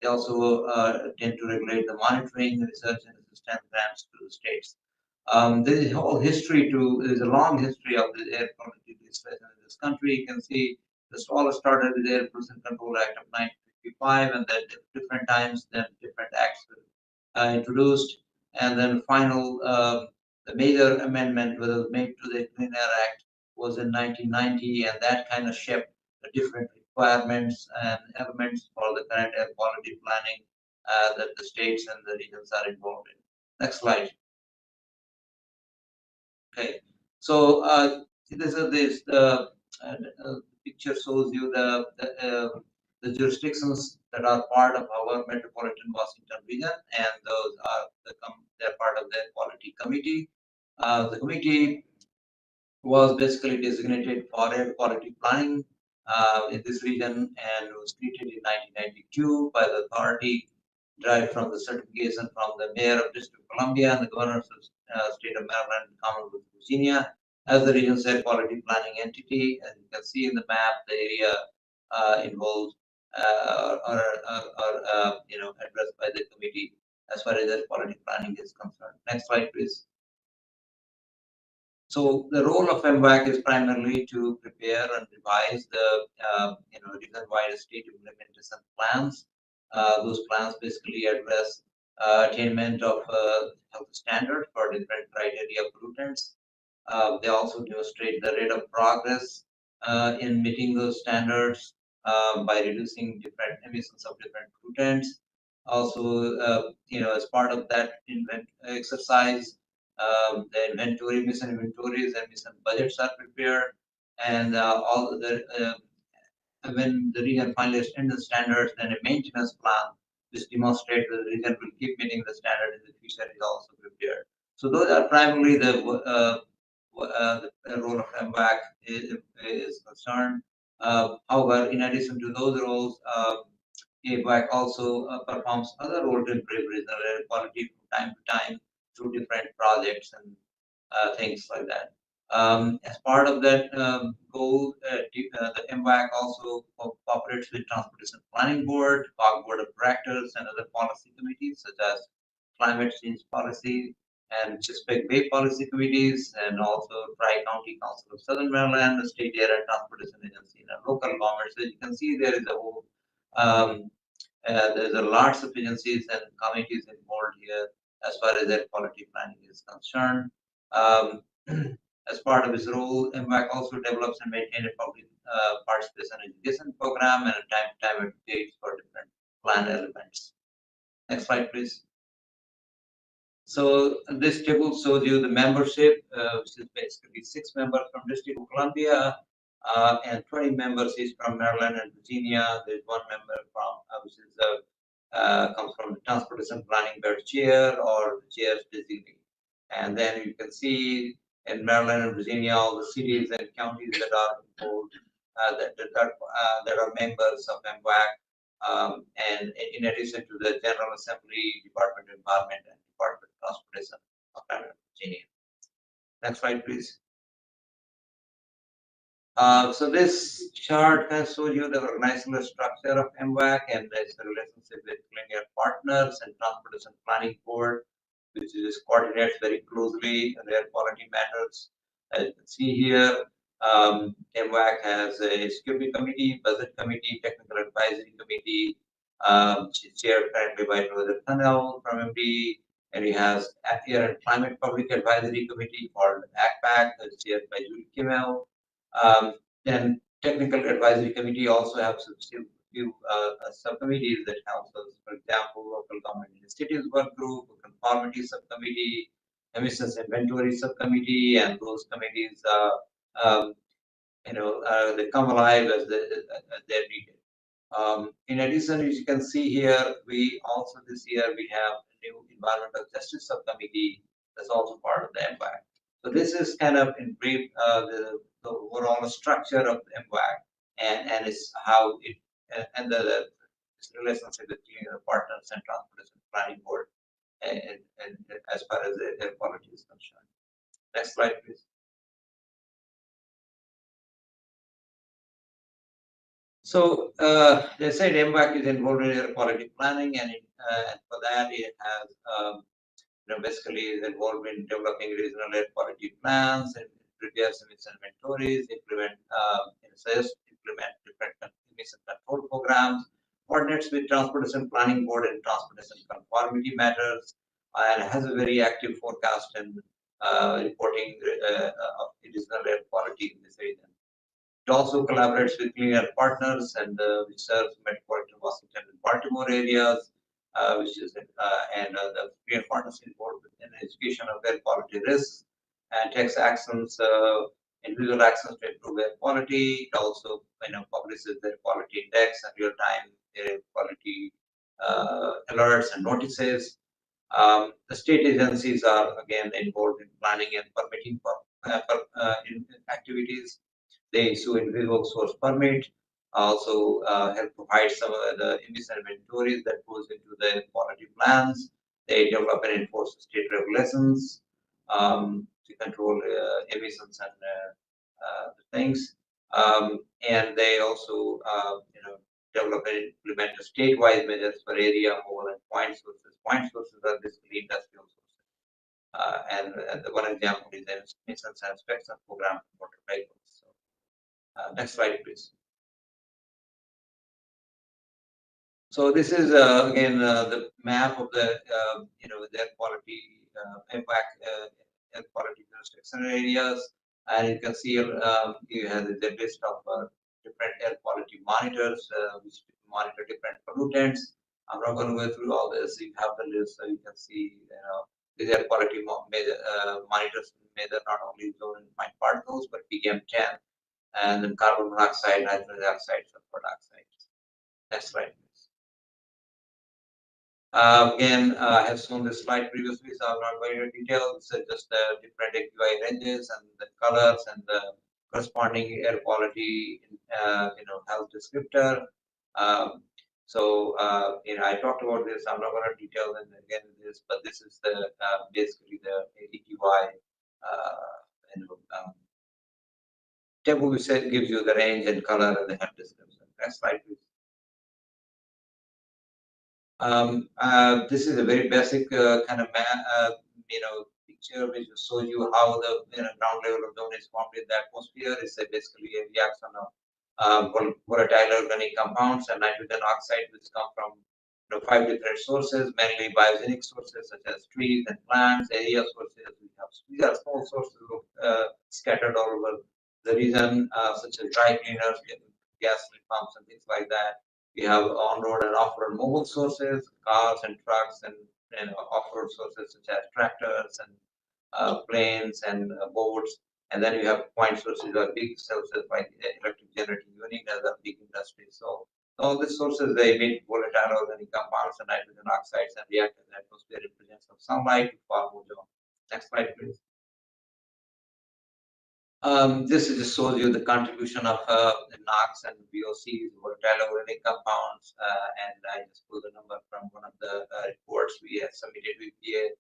They also tend to regulate the monitoring, research, and assistance grants to the states. There's a whole history there's a long history of the air quality legislation in this country. You can see this all started with the Air Pollution Control Act of 1955, and then at different times, then different acts were introduced. And then the major amendment was made to the Clean Air Act was in 1990, and that kind of shaped the different requirements and elements for the current air quality planning that the states and the regions are involved in. Next slide. Okay, so this picture shows you the jurisdictions that are part of our Metropolitan Washington region, and those are they're part of the quality committee. The committee was basically designated for air quality planning in this region, and was created in 1992 by the authority derived from the certification from the mayor of District of Columbia and the governors of state of Maryland and Commonwealth of Virginia as the region's air quality planning entity. As you can see in the map, the area involved or addressed by the committee as far as air quality planning is concerned. Next slide, please. So the role of MWAC is primarily to prepare and revise the region-wide state implementation plans. Those plans basically address attainment of health standards for different criteria pollutants. They also demonstrate the rate of progress in meeting those standards by reducing different emissions of different pollutants. Also, as part of that exercise, the emission inventories and emission budgets are prepared, and when the region finally extends the standards, then a maintenance plan which demonstrates that the region will keep meeting the standard in the future is also prepared. So those are primarily the role of MWAC is concerned. However, in addition to those roles, MWAC also performs other roles to improve regional air quality from time to time through different projects and things like that. As part of that goal, the MWAC also cooperates with Transportation Planning Board, COG Board of Directors, and other policy committees such as Climate Change Policy and Chesapeake Bay Policy Committees, and also Tri-County Council of Southern Maryland, the State Air and Transportation Agency, and local governments. So you can see there is a whole there's a lots of agencies and committees involved here as far as air quality planning is concerned. As part of his role, MWAC also develops and maintains a public participation education program and a time-to-time updates for different plan elements. Next slide, please. So this table shows you the membership, which is basically 6 members from District of Columbia and 20 members is from Maryland and Virginia. There's 1 member from which is comes from the Transportation Planning Board chair or the chair's designee. And then you can see in Maryland and Virginia all the cities and counties that are involved that are members of MWAC. And in addition to the General Assembly, Department of Environment, and Department of Transportation of Climate Engineering. Next slide, please. So this chart can show you the organizational structure of MWAC and its relationship with linear partners and Transportation Planning Board, which is coordinates very closely in air quality matters. As you can see here, MWAC has a security committee, budget committee, technical advisory committee, chaired currently by Roger Tunnell from MD, and he has Air and Climate Public Advisory Committee called ACPAC, that's chaired by Julie Kimmel. Then technical advisory committee also have some few subcommittees that help us. For example, local government initiatives work group, conformity subcommittee, emissions inventory subcommittee, and those committees, they come alive as they're needed. In addition, as you can see here, we also this year we have a new environmental justice subcommittee that's also part of the MWAC. So this is kind of in brief the overall structure of the MWAC and it's how it and the relationship between the partners and Transportation Planning Board and as far as the air quality is concerned. Next slide, please. So they said MWAC is involved in air quality planning, and for that it has basically is involved in developing regional air quality plans and prepare emission inventories, implement different emission control programs, coordinates with Transportation Planning Board and Transportation Conformity matters, and has a very active forecast and reporting of regional air quality in this region. It also collaborates with cleaner partners and which serves Metropolitan, Washington, and Baltimore areas, which is and the cleaner partners involved in education of air quality risks and takes actions, individual actions to improve air quality. It also publishes the air quality index and real-time air quality alerts and notices. The state agencies are again involved in planning and permitting activities. They issue individual source permit, also help provide some of the emission inventories that goes into the quality plans. They develop and enforce state regulations to control emissions and things. And they also develop and implement a statewide measures for area, mobile, and point sources. Point sources are basically industrial sources. And the one example is the emissions and inspection program for motor vehicles. Next slide, please. So this is again the map of the the air quality MWAC air quality jurisdiction areas, and you can see you have the list of different air quality monitors which monitor different pollutants. I'm not going to go through all this. You have the list, so you can see the air quality monitors measure not only zone and fine particles but PM10. And then carbon monoxide, nitrogen dioxide, sulfur dioxide. Next slide, please. Again, I have shown this slide previously, so I'm not going into details. It's just the different AQI ranges and the colors and the corresponding air quality, health descriptor. I talked about this. I'm not going to detail them again this, but this is the basically the AQI. Table which gives you the range and color and the health description. Next slide, please. This is a very basic kind of picture which shows you how the ground level ozone is formed in the atmosphere. It's basically a reaction of volatile organic compounds and nitrogen oxide, which come from 5 different sources, mainly biogenic sources such as trees and plants, area sources. These are small sources scattered all over the region, such as dry cleaners, gasoline pumps, and things like that. We have on-road and off-road mobile sources, cars and trucks, and off-road sources such as tractors and planes and boats. And then you have point sources or big sources like electric generating unit as a big industry. So all these sources, they emit volatile organic compounds and nitrogen oxides and react in the atmosphere in presence of sunlight to form ozone. Next slide, please. This just shows you the contribution of NOx and VOCs, volatile organic compounds, and I just pulled the number from one of the reports we had submitted with EPA.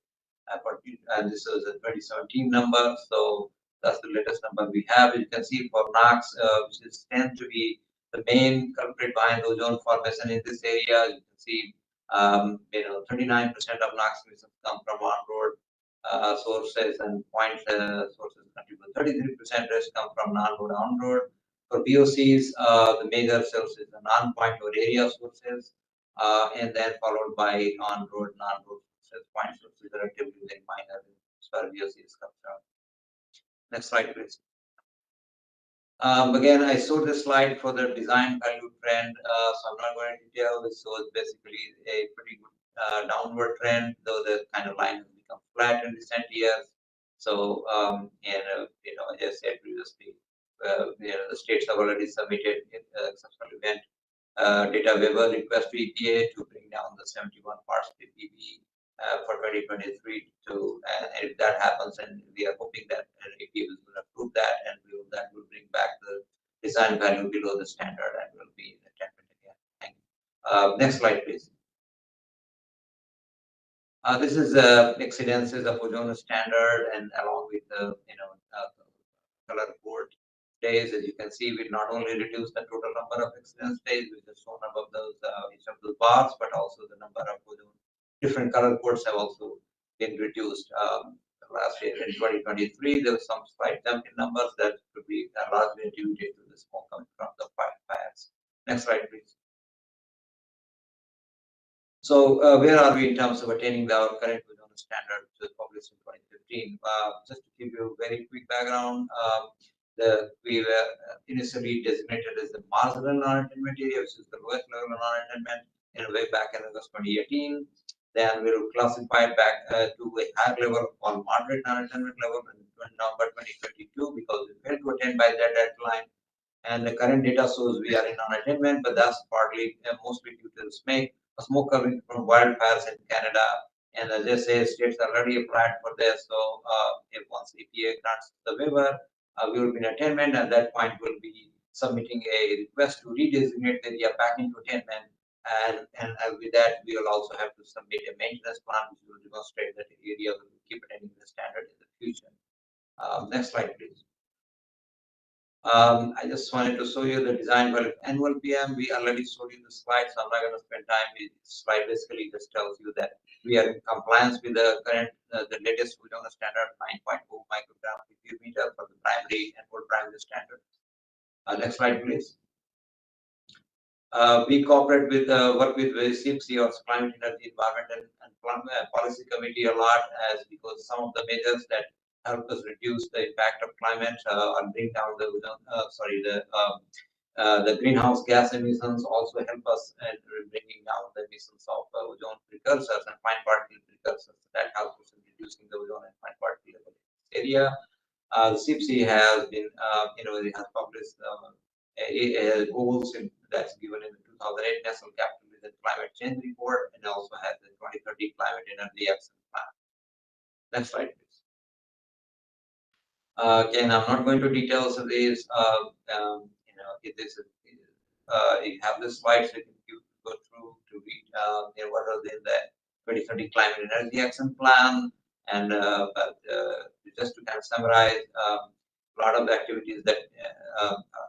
And this is a 2017 number, so that's the latest number we have. You can see for NOx, which tends to be the main culprit behind ozone formation in this area. You can see, 39% of NOx emissions come from on-road sources, and point sources contribute 33%. Rest come from non-road, on-road. For VOCs, the major sources are non-point or area sources, and then followed by on-road, non-road sources. Point sources are relatively very minor as far as VOC is concerned. Next slide, please. Again, I showed this slide for the design value trend, so I'm not going to detail this. So it's basically a pretty good downward trend, though the kind of line has become flat in recent years. So, as I said previously, the states have already submitted exceptional event data waiver request to EPA to bring down the 71 parts per ppb for 2023 to, and if that happens, and we are hoping that EPA will approve that, and that will bring back the design value below the standard and will be attempted again. Thank you. Next slide, please. This is exceedances of ozone standard, and along with the color code days. As you can see, we not only reduce the total number of exceedance days, which is shown above those each of those bars, but also the number of ozone. Different color codes have also been reduced. Last year in 2023, there was some slight jump in numbers that could be largely due to the smoke coming from the fires. Next slide, please. So where are we in terms of attaining our current ozone standard, which was published in 2015? Just to give you a very quick background, we were initially designated as the marginal non-attainment area, which is the lowest level of non-attainment, in a way back in August 2018. Then we were classified back to a higher level called moderate non-attainment level in November 2022 because we failed to attain by that deadline. And the current data shows we are in non-attainment, but that's partly mostly due to the smoke coming from wildfires in Canada. And as I say, states are already applied for this. So if once EPA grants the waiver, we will be in attainment. At that point, we'll be submitting a request to redesignate the area back into attainment. And with that, we will also have to submit a maintenance plan, which will demonstrate that the area will keep attaining the standard in the future. Next slide, please. I just wanted to show you the design value of annual PM. We already showed you the slide, so I'm not going to spend time with this slide. Basically, just tells you that we are in compliance with the current, the latest ozone standard 9.0 microgram per cubic meter for the primary and full primary standard. Next slide, please. We cooperate with work with CPC or Climate, Energy, Environment and Policy Committee a lot, as because some of the measures that help us reduce the impact of climate and bring down the the greenhouse gas emissions also help us in bringing down the emissions of ozone precursors and fine particle precursors. That helps us in reducing the ozone and fine particle level area. The CPC has been, it has published goals that's given in the 2008 National Capital Vision Climate Change Report, and also has the 2030 Climate Energy Action Plan. Next slide, please. Again, I'm not going to details of these. You have this slide, so you can go through to read what are in the 2030 Climate Energy Action Plan, and just to kind of summarize. A lot of the activities that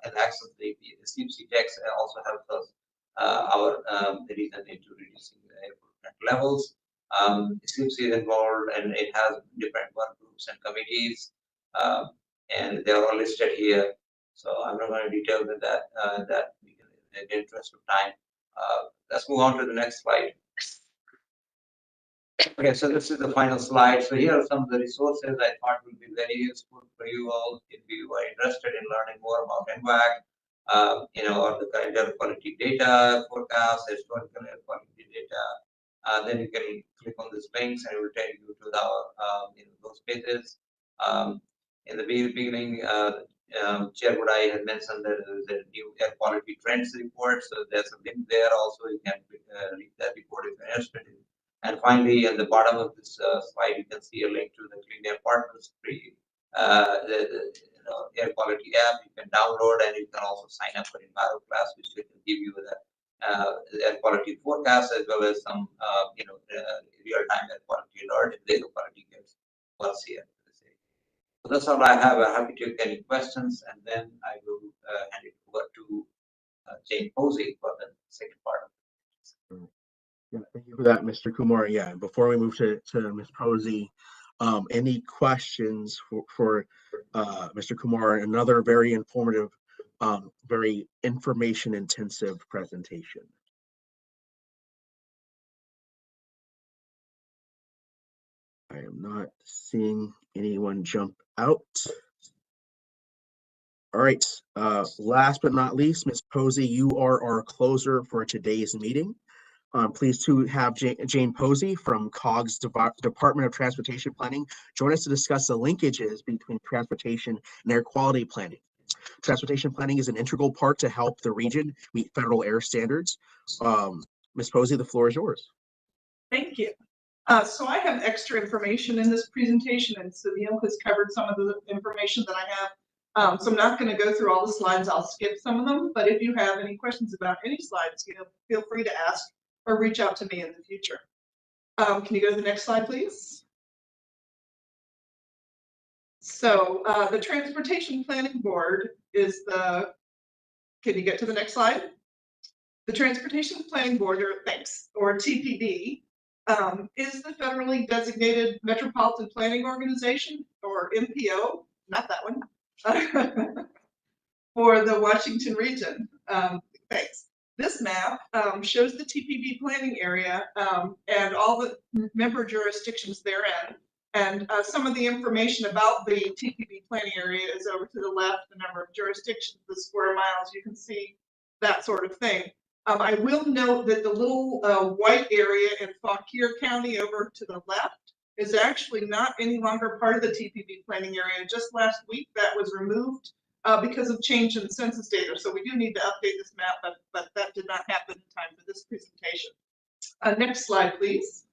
and access the CPC text also helps us the reason into reducing the effluent levels. CPC is involved, and it has different work groups and committees, and they are all listed here. So I'm not going to detail with that. That we can, in the interest of time. Let's move on to the next slide. Okay, so this is the final slide. So here are some of the resources I thought would be very useful for you all if you are interested in learning more about MWAQC, or the current air quality data forecast, historical air quality data. Then you can click on these links and it will take you to those pages. In the beginning, Chair Budai had mentioned that there is a new air quality trends report. So there's a link there also. You can read that report if you're interested in. And finally, at the bottom of this slide, you can see a link to the Clean Air Partners tree. air quality app you can download, and you can also sign up for MWAQC, which will give you the air quality forecast as well as some real-time air quality alert if the air quality gets worse here. So that's all I have. I'm happy to take any questions, and then I will hand it over to Jane Posey for the second part of it. Yeah, thank you for that, Mr. Kumar. Yeah, before we move to Ms. Posey, any questions for Mr. Kumar? Another very informative, very information-intensive presentation. I am not seeing anyone jump out. All right, last but not least, Ms. Posey, you are our closer for today's meeting. I'm pleased to have Jane Posey from COG's Department of Transportation Planning join us to discuss the linkages between transportation and air quality planning. Transportation planning is an integral part to help the region meet federal air standards. Ms. Posey, the floor is yours. Thank you. So I have extra information in this presentation, and Sunil has covered some of the information that I have. So I'm not going to go through all the slides. I'll skip some of them, but if you have any questions about any slides, feel free to ask or reach out to me in the future. Can you go to the next slide, please? So the Transportation Planning Board is the, can you get to the next slide? The Transportation Planning Board, or TPB, is the federally designated Metropolitan Planning Organization, or MPO, not that one, for the Washington region. Thanks. This map shows the TPB planning area and all the member jurisdictions therein. And some of the information about the TPB planning area is over to the left, the number of jurisdictions, the square miles, you can see that sort of thing. I will note that the little white area in Fauquier County over to the left is actually not any longer part of the TPB planning area. Just last week that was removed because of change in census data. So we do need to update this map, but that did not happen in time for this presentation. Next slide, please.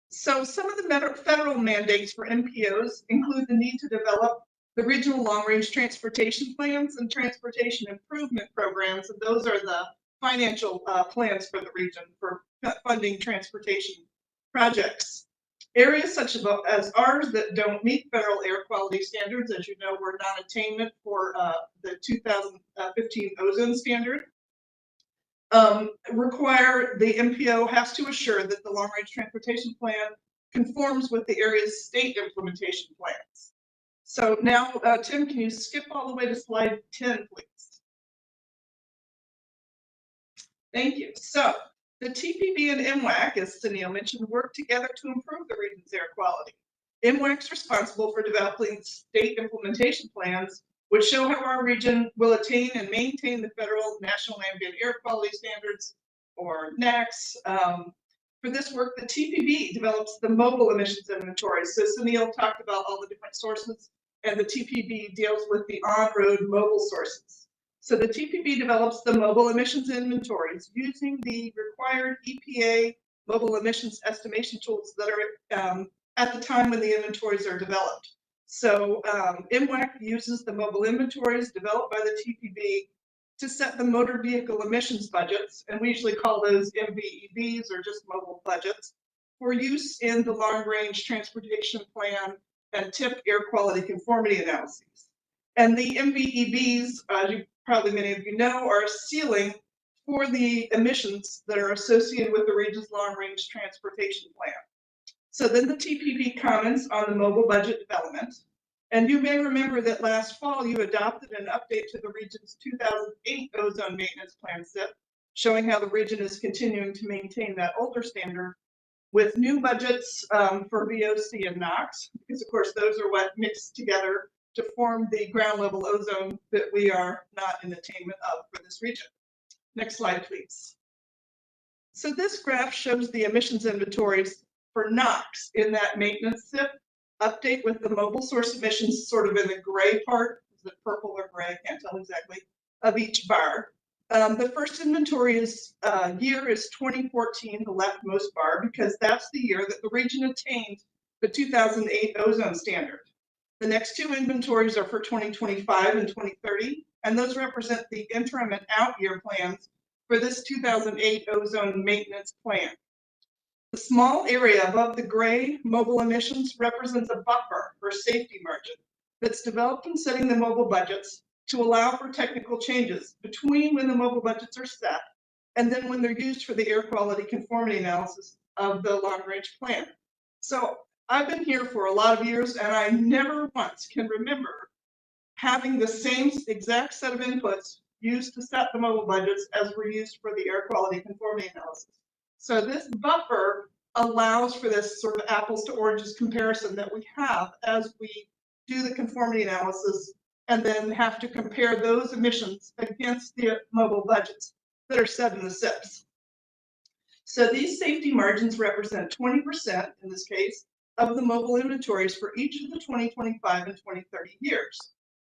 So some of the federal mandates for MPOs include the need to develop the regional long-range transportation plans and transportation improvement programs, and those are the financial plans for the region for funding transportation projects. Areas such as ours that don't meet federal air quality standards, as you know, were non-attainment for the 2015 ozone standard, require the MPO has to assure that the long-range transportation plan conforms with the area's state implementation plans. So now, Tim, can you skip all the way to slide 10, please? Thank you. So the TPB and MWAC, as Sunil mentioned, work together to improve the region's air quality. MWAC is responsible for developing state implementation plans, which show how our region will attain and maintain the federal National Ambient Air Quality Standards, or NAAQS. For this work, the TPB develops the mobile emissions inventory. So Sunil talked about all the different sources, and the TPB deals with the on-road mobile sources. So the TPB develops the mobile emissions inventories using the required EPA mobile emissions estimation tools that are at the time when the inventories are developed. So MWAC uses the mobile inventories developed by the TPB to set the motor vehicle emissions budgets, and we usually call those MVEBs or just mobile budgets, for use in the long-range transportation plan and TIP air quality conformity analyses. And the MVEBs, probably many of you know, are a ceiling for the emissions that are associated with the region's long-range transportation plan. So then the TPB comments on the mobile budget development. And you may remember that last fall you adopted an update to the region's 2008 ozone maintenance plan SIP, showing how the region is continuing to maintain that older standard with new budgets for VOC and NOx, because of course those are what mix together to form the ground level ozone that we are not in attainment of for this region. Next slide, please. So this graph shows the emissions inventories for NOx in that maintenance SIP update with the mobile source emissions sort of in the gray part, is it purple or gray, I can't tell exactly, of each bar. The first inventory year is 2014, the leftmost bar, because that's the year that the region attained the 2008 ozone standard. The next two inventories are for 2025 and 2030, and those represent the interim and out year plans for this 2008 ozone maintenance plan. The small area above the gray mobile emissions represents a buffer or safety margin that's developed in setting the mobile budgets to allow for technical changes between when the mobile budgets are set and then when they're used for the air quality conformity analysis of the long range plan. So I've been here for a lot of years and I never once can remember having the same exact set of inputs used to set the mobile budgets as were used for the air quality conformity analysis. So this buffer allows for this sort of apples to oranges comparison that we have as we do the conformity analysis and then have to compare those emissions against the mobile budgets that are set in the SIPs. So these safety margins represent 20% in this case of the mobile inventories for each of the 2025 and 2030 years.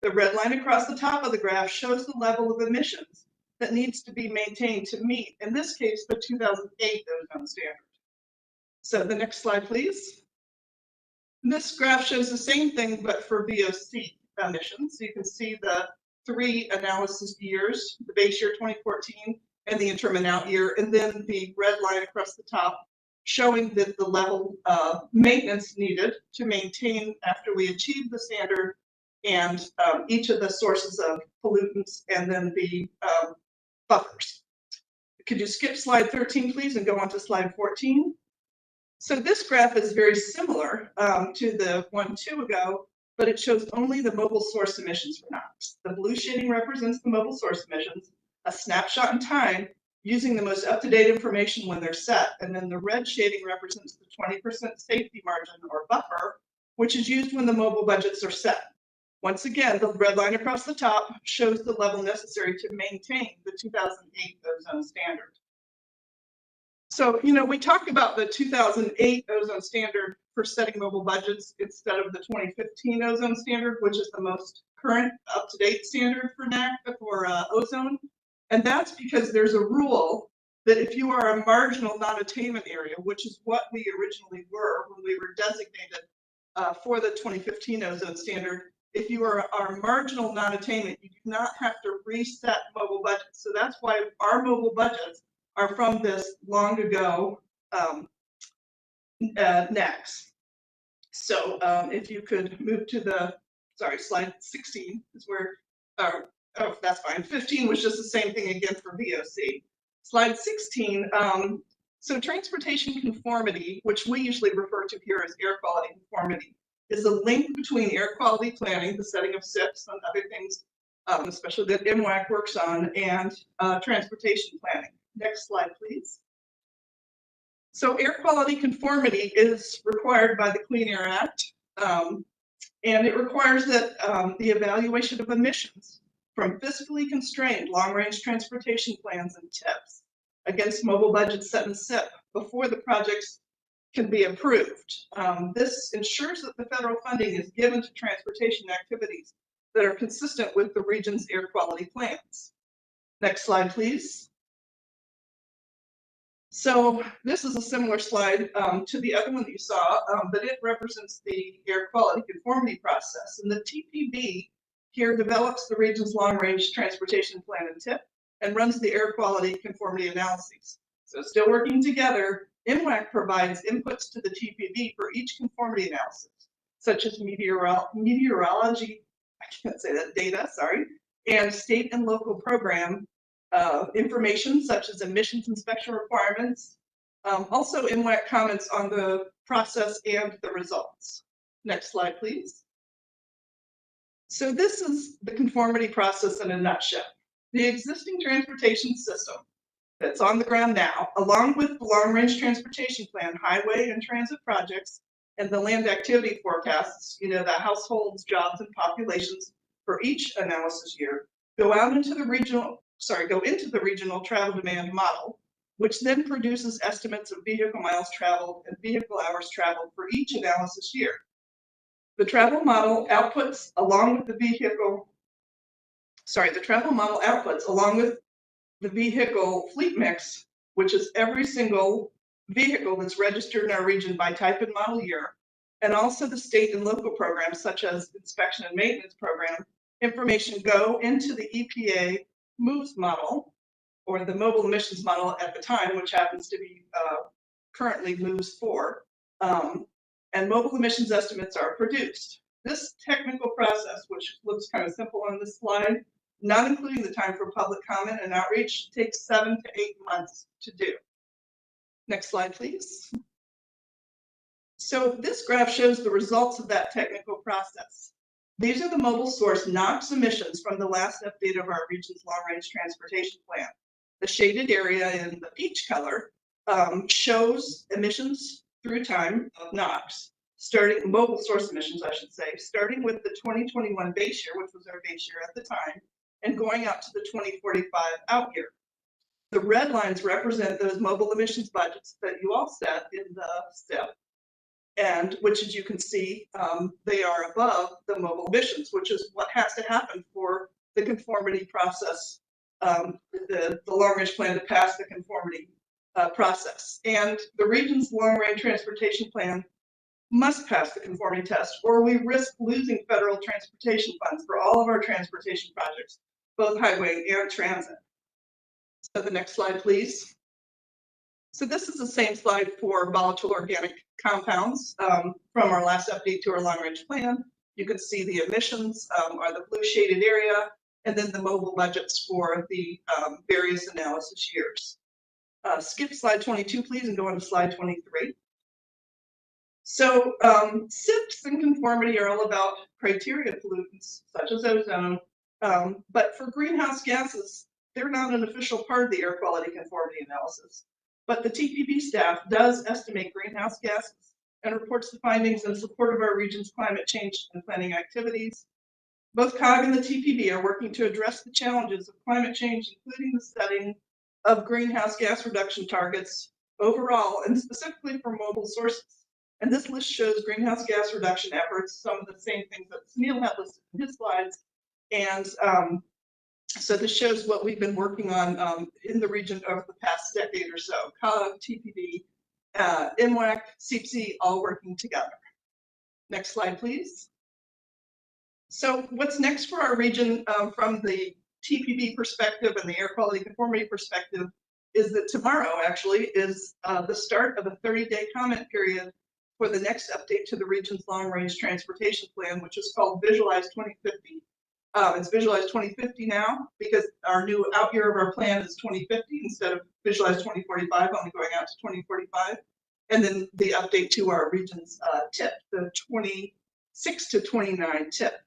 The red line across the top of the graph shows the level of emissions that needs to be maintained to meet, in this case, the 2008 ozone standard. So the next slide, please. This graph shows the same thing, but for VOC emissions. You can see the three analysis years, the base year 2014 and the interim and out year, and then the red line across the top showing that the level of maintenance needed to maintain after we achieve the standard and each of the sources of pollutants and then the buffers. Could you skip slide 13, please, and go on to slide 14? So this graph is very similar to the one two ago, but it shows only the mobile source emissions for NOx. The blue shading represents the mobile source emissions, a snapshot in time using the most up-to-date information when they're set, and then the red shading represents the 20% safety margin or buffer, which is used when the mobile budgets are set. Once again, the red line across the top shows the level necessary to maintain the 2008 ozone standard. So, you know, we talk about the 2008 ozone standard for setting mobile budgets instead of the 2015 ozone standard, which is the most current up-to-date standard for ozone. And that's because there's a rule that if you are a marginal non-attainment area, which is what we originally were when we were designated for the 2015 ozone standard, if you are marginal non-attainment, you do not have to reset mobile budgets. So that's why our mobile budgets are from this long ago NAAQS. So if you could move to the, sorry, slide 16 is where, oh, that's fine. 15 was just the same thing again for VOC. Slide 16, so transportation conformity, which we usually refer to here as air quality conformity, is a link between air quality planning, the setting of SIPs and other things, especially that MWAC works on, and transportation planning. Next slide, please. So air quality conformity is required by the Clean Air Act, and it requires that the evaluation of emissions from fiscally constrained long-range transportation plans and TIPs against mobile budgets set in SIP before the projects can be approved. This ensures that the federal funding is given to transportation activities that are consistent with the region's air quality plans. Next slide, please. So this is a similar slide to the other one that you saw, but it represents the air quality conformity process. And the TPB here develops the region's long-range transportation plan and TIP and runs the air quality conformity analyses. So still working together, MWAC provides inputs to the TPB for each conformity analysis, such as meteorology, I can't say that, data, sorry, and state and local program information such as emissions inspection requirements. Also, MWAC comments on the process and the results. Next slide, please. So this is the conformity process in a nutshell. The existing transportation system that's on the ground now, along with the long-range transportation plan, highway and transit projects, and the land activity forecasts, you know, the households, jobs, and populations for each analysis year, go into the regional travel demand model, which then produces estimates of vehicle miles traveled and vehicle hours traveled for each analysis year. The travel model outputs along with the vehicle fleet mix, which is every single vehicle that's registered in our region by type and model year, and also the state and local programs such as inspection and maintenance program, information go into the EPA MOVES model, or the mobile emissions model at the time, which happens to be currently MOVES 4, and mobile emissions estimates are produced. This technical process, which looks kind of simple on this slide, not including the time for public comment and outreach, takes 7 to 8 months to do. Next slide, please. So this graph shows the results of that technical process. These are the mobile source NOx emissions from the last update of our region's long-range transportation plan. The shaded area in the peach color shows emissions through time of NOx, starting mobile source emissions, I should say, starting with the 2021 base year, which was our base year at the time, and going out to the 2045 out year. The red lines represent those mobile emissions budgets that you all set in the SIP, and which, as you can see, they are above the mobile emissions, which is what has to happen for the conformity process, the long-range plan to pass the conformity process. And the region's long-range transportation plan must pass the conformity test, or we risk losing federal transportation funds for all of our transportation projects, both highway and transit. So the next slide, please. So this is the same slide for volatile organic compounds from our last update to our long-range plan. You can see the emissions are the blue shaded area, and then the mobile budgets for the various analysis years. Skip slide 22, please, and go on to slide 23. So SIPs and conformity are all about criteria pollutants, such as ozone, but for greenhouse gases, they're not an official part of the air quality conformity analysis. But the TPB staff does estimate greenhouse gases and reports the findings in support of our region's climate change and planning activities. Both COG and the TPB are working to address the challenges of climate change, including the setting of greenhouse gas reduction targets overall and specifically for mobile sources. And this list shows greenhouse gas reduction efforts, some of the same things that Sunil had listed in his slides. And so this shows what we've been working on in the region over the past decade or so. COG, TPB, MWAQC, CPC, all working together. Next slide, please. So what's next for our region from the TPB perspective and the air quality conformity perspective is that tomorrow actually is the start of a 30-day comment period for the next update to the region's long-range transportation plan, which is called Visualize 2050. It's Visualize 2050 now because our new out year of our plan is 2050 instead of Visualize 2045, only going out to 2045. And then the update to our region's tip, the 26 to 29 tip.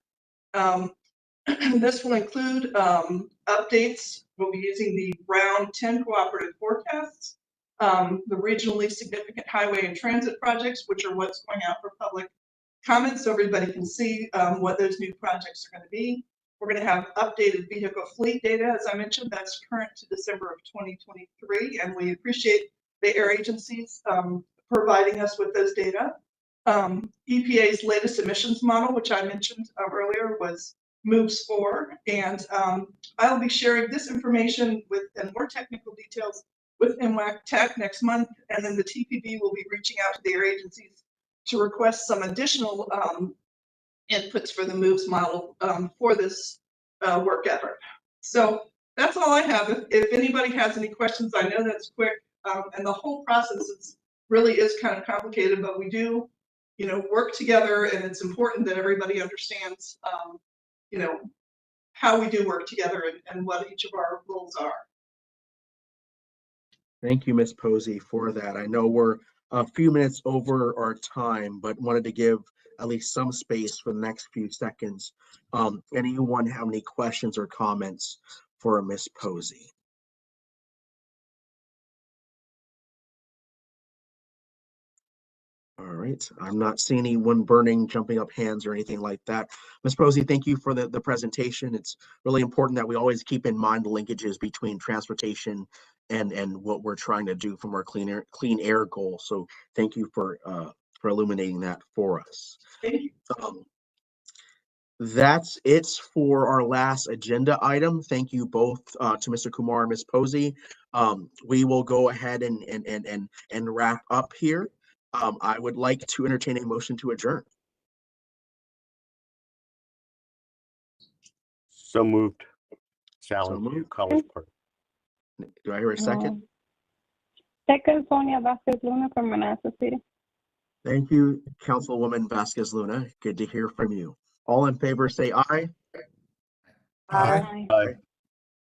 This will include updates. We'll be using the Round 10 cooperative forecasts, the regionally significant highway and transit projects, which are what's going out for public comments so everybody can see what those new projects are going to be. We're going to have updated vehicle fleet data, as I mentioned, that's current to December of 2023, and we appreciate the air agencies providing us with those data. EPA's latest emissions model, which I mentioned earlier, was MOVES 4, and I'll be sharing this information with and more technical details with MWAC Tech next month, and then the TPB will be reaching out to the air agencies to request some additional inputs for the MOVES model for this work effort. So that's all I have. If anybody has any questions, I know that's quick, and the whole process really is kind of complicated, but we do, work together, and it's important that everybody understands, how we do work together and what each of our roles are. Thank you, Ms. Posey, for that. I know we're a few minutes over our time, but wanted to give at least some space for the next few seconds. Anyone have any questions or comments for Ms. Posey? All right, I'm not seeing anyone jumping up hands or anything like that. Ms. Posey, thank you for the presentation. It's really important that we always keep in mind the linkages between transportation and what we're trying to do from our clean air goal. So thank you for illuminating that for us. Thank you. That's it for our last agenda item. Thank you both to Mr. Kumar and Ms. Posey. We will go ahead and wrap up here. I would like to entertain a motion to adjourn. So moved. So Challenge you, moved. College Park. Do I hear a second? Second, Sonia Vasquez Luna from Manassas City. Thank you, Councilwoman Vasquez Luna. Good to hear from you. All in favor, say aye. Aye. Aye.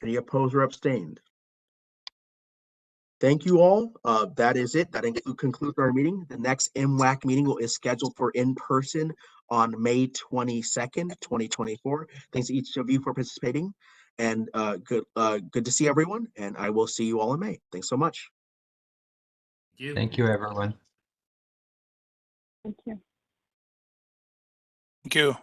Any opposed or abstained? Thank you all. That is it. That concludes our meeting. The next MWAC meeting is scheduled for in person on May 22nd, 2024. Thanks to each of you for participating, and good to see everyone. And I will see you all in May. Thanks so much. Thank you, everyone. Thank you. Thank you.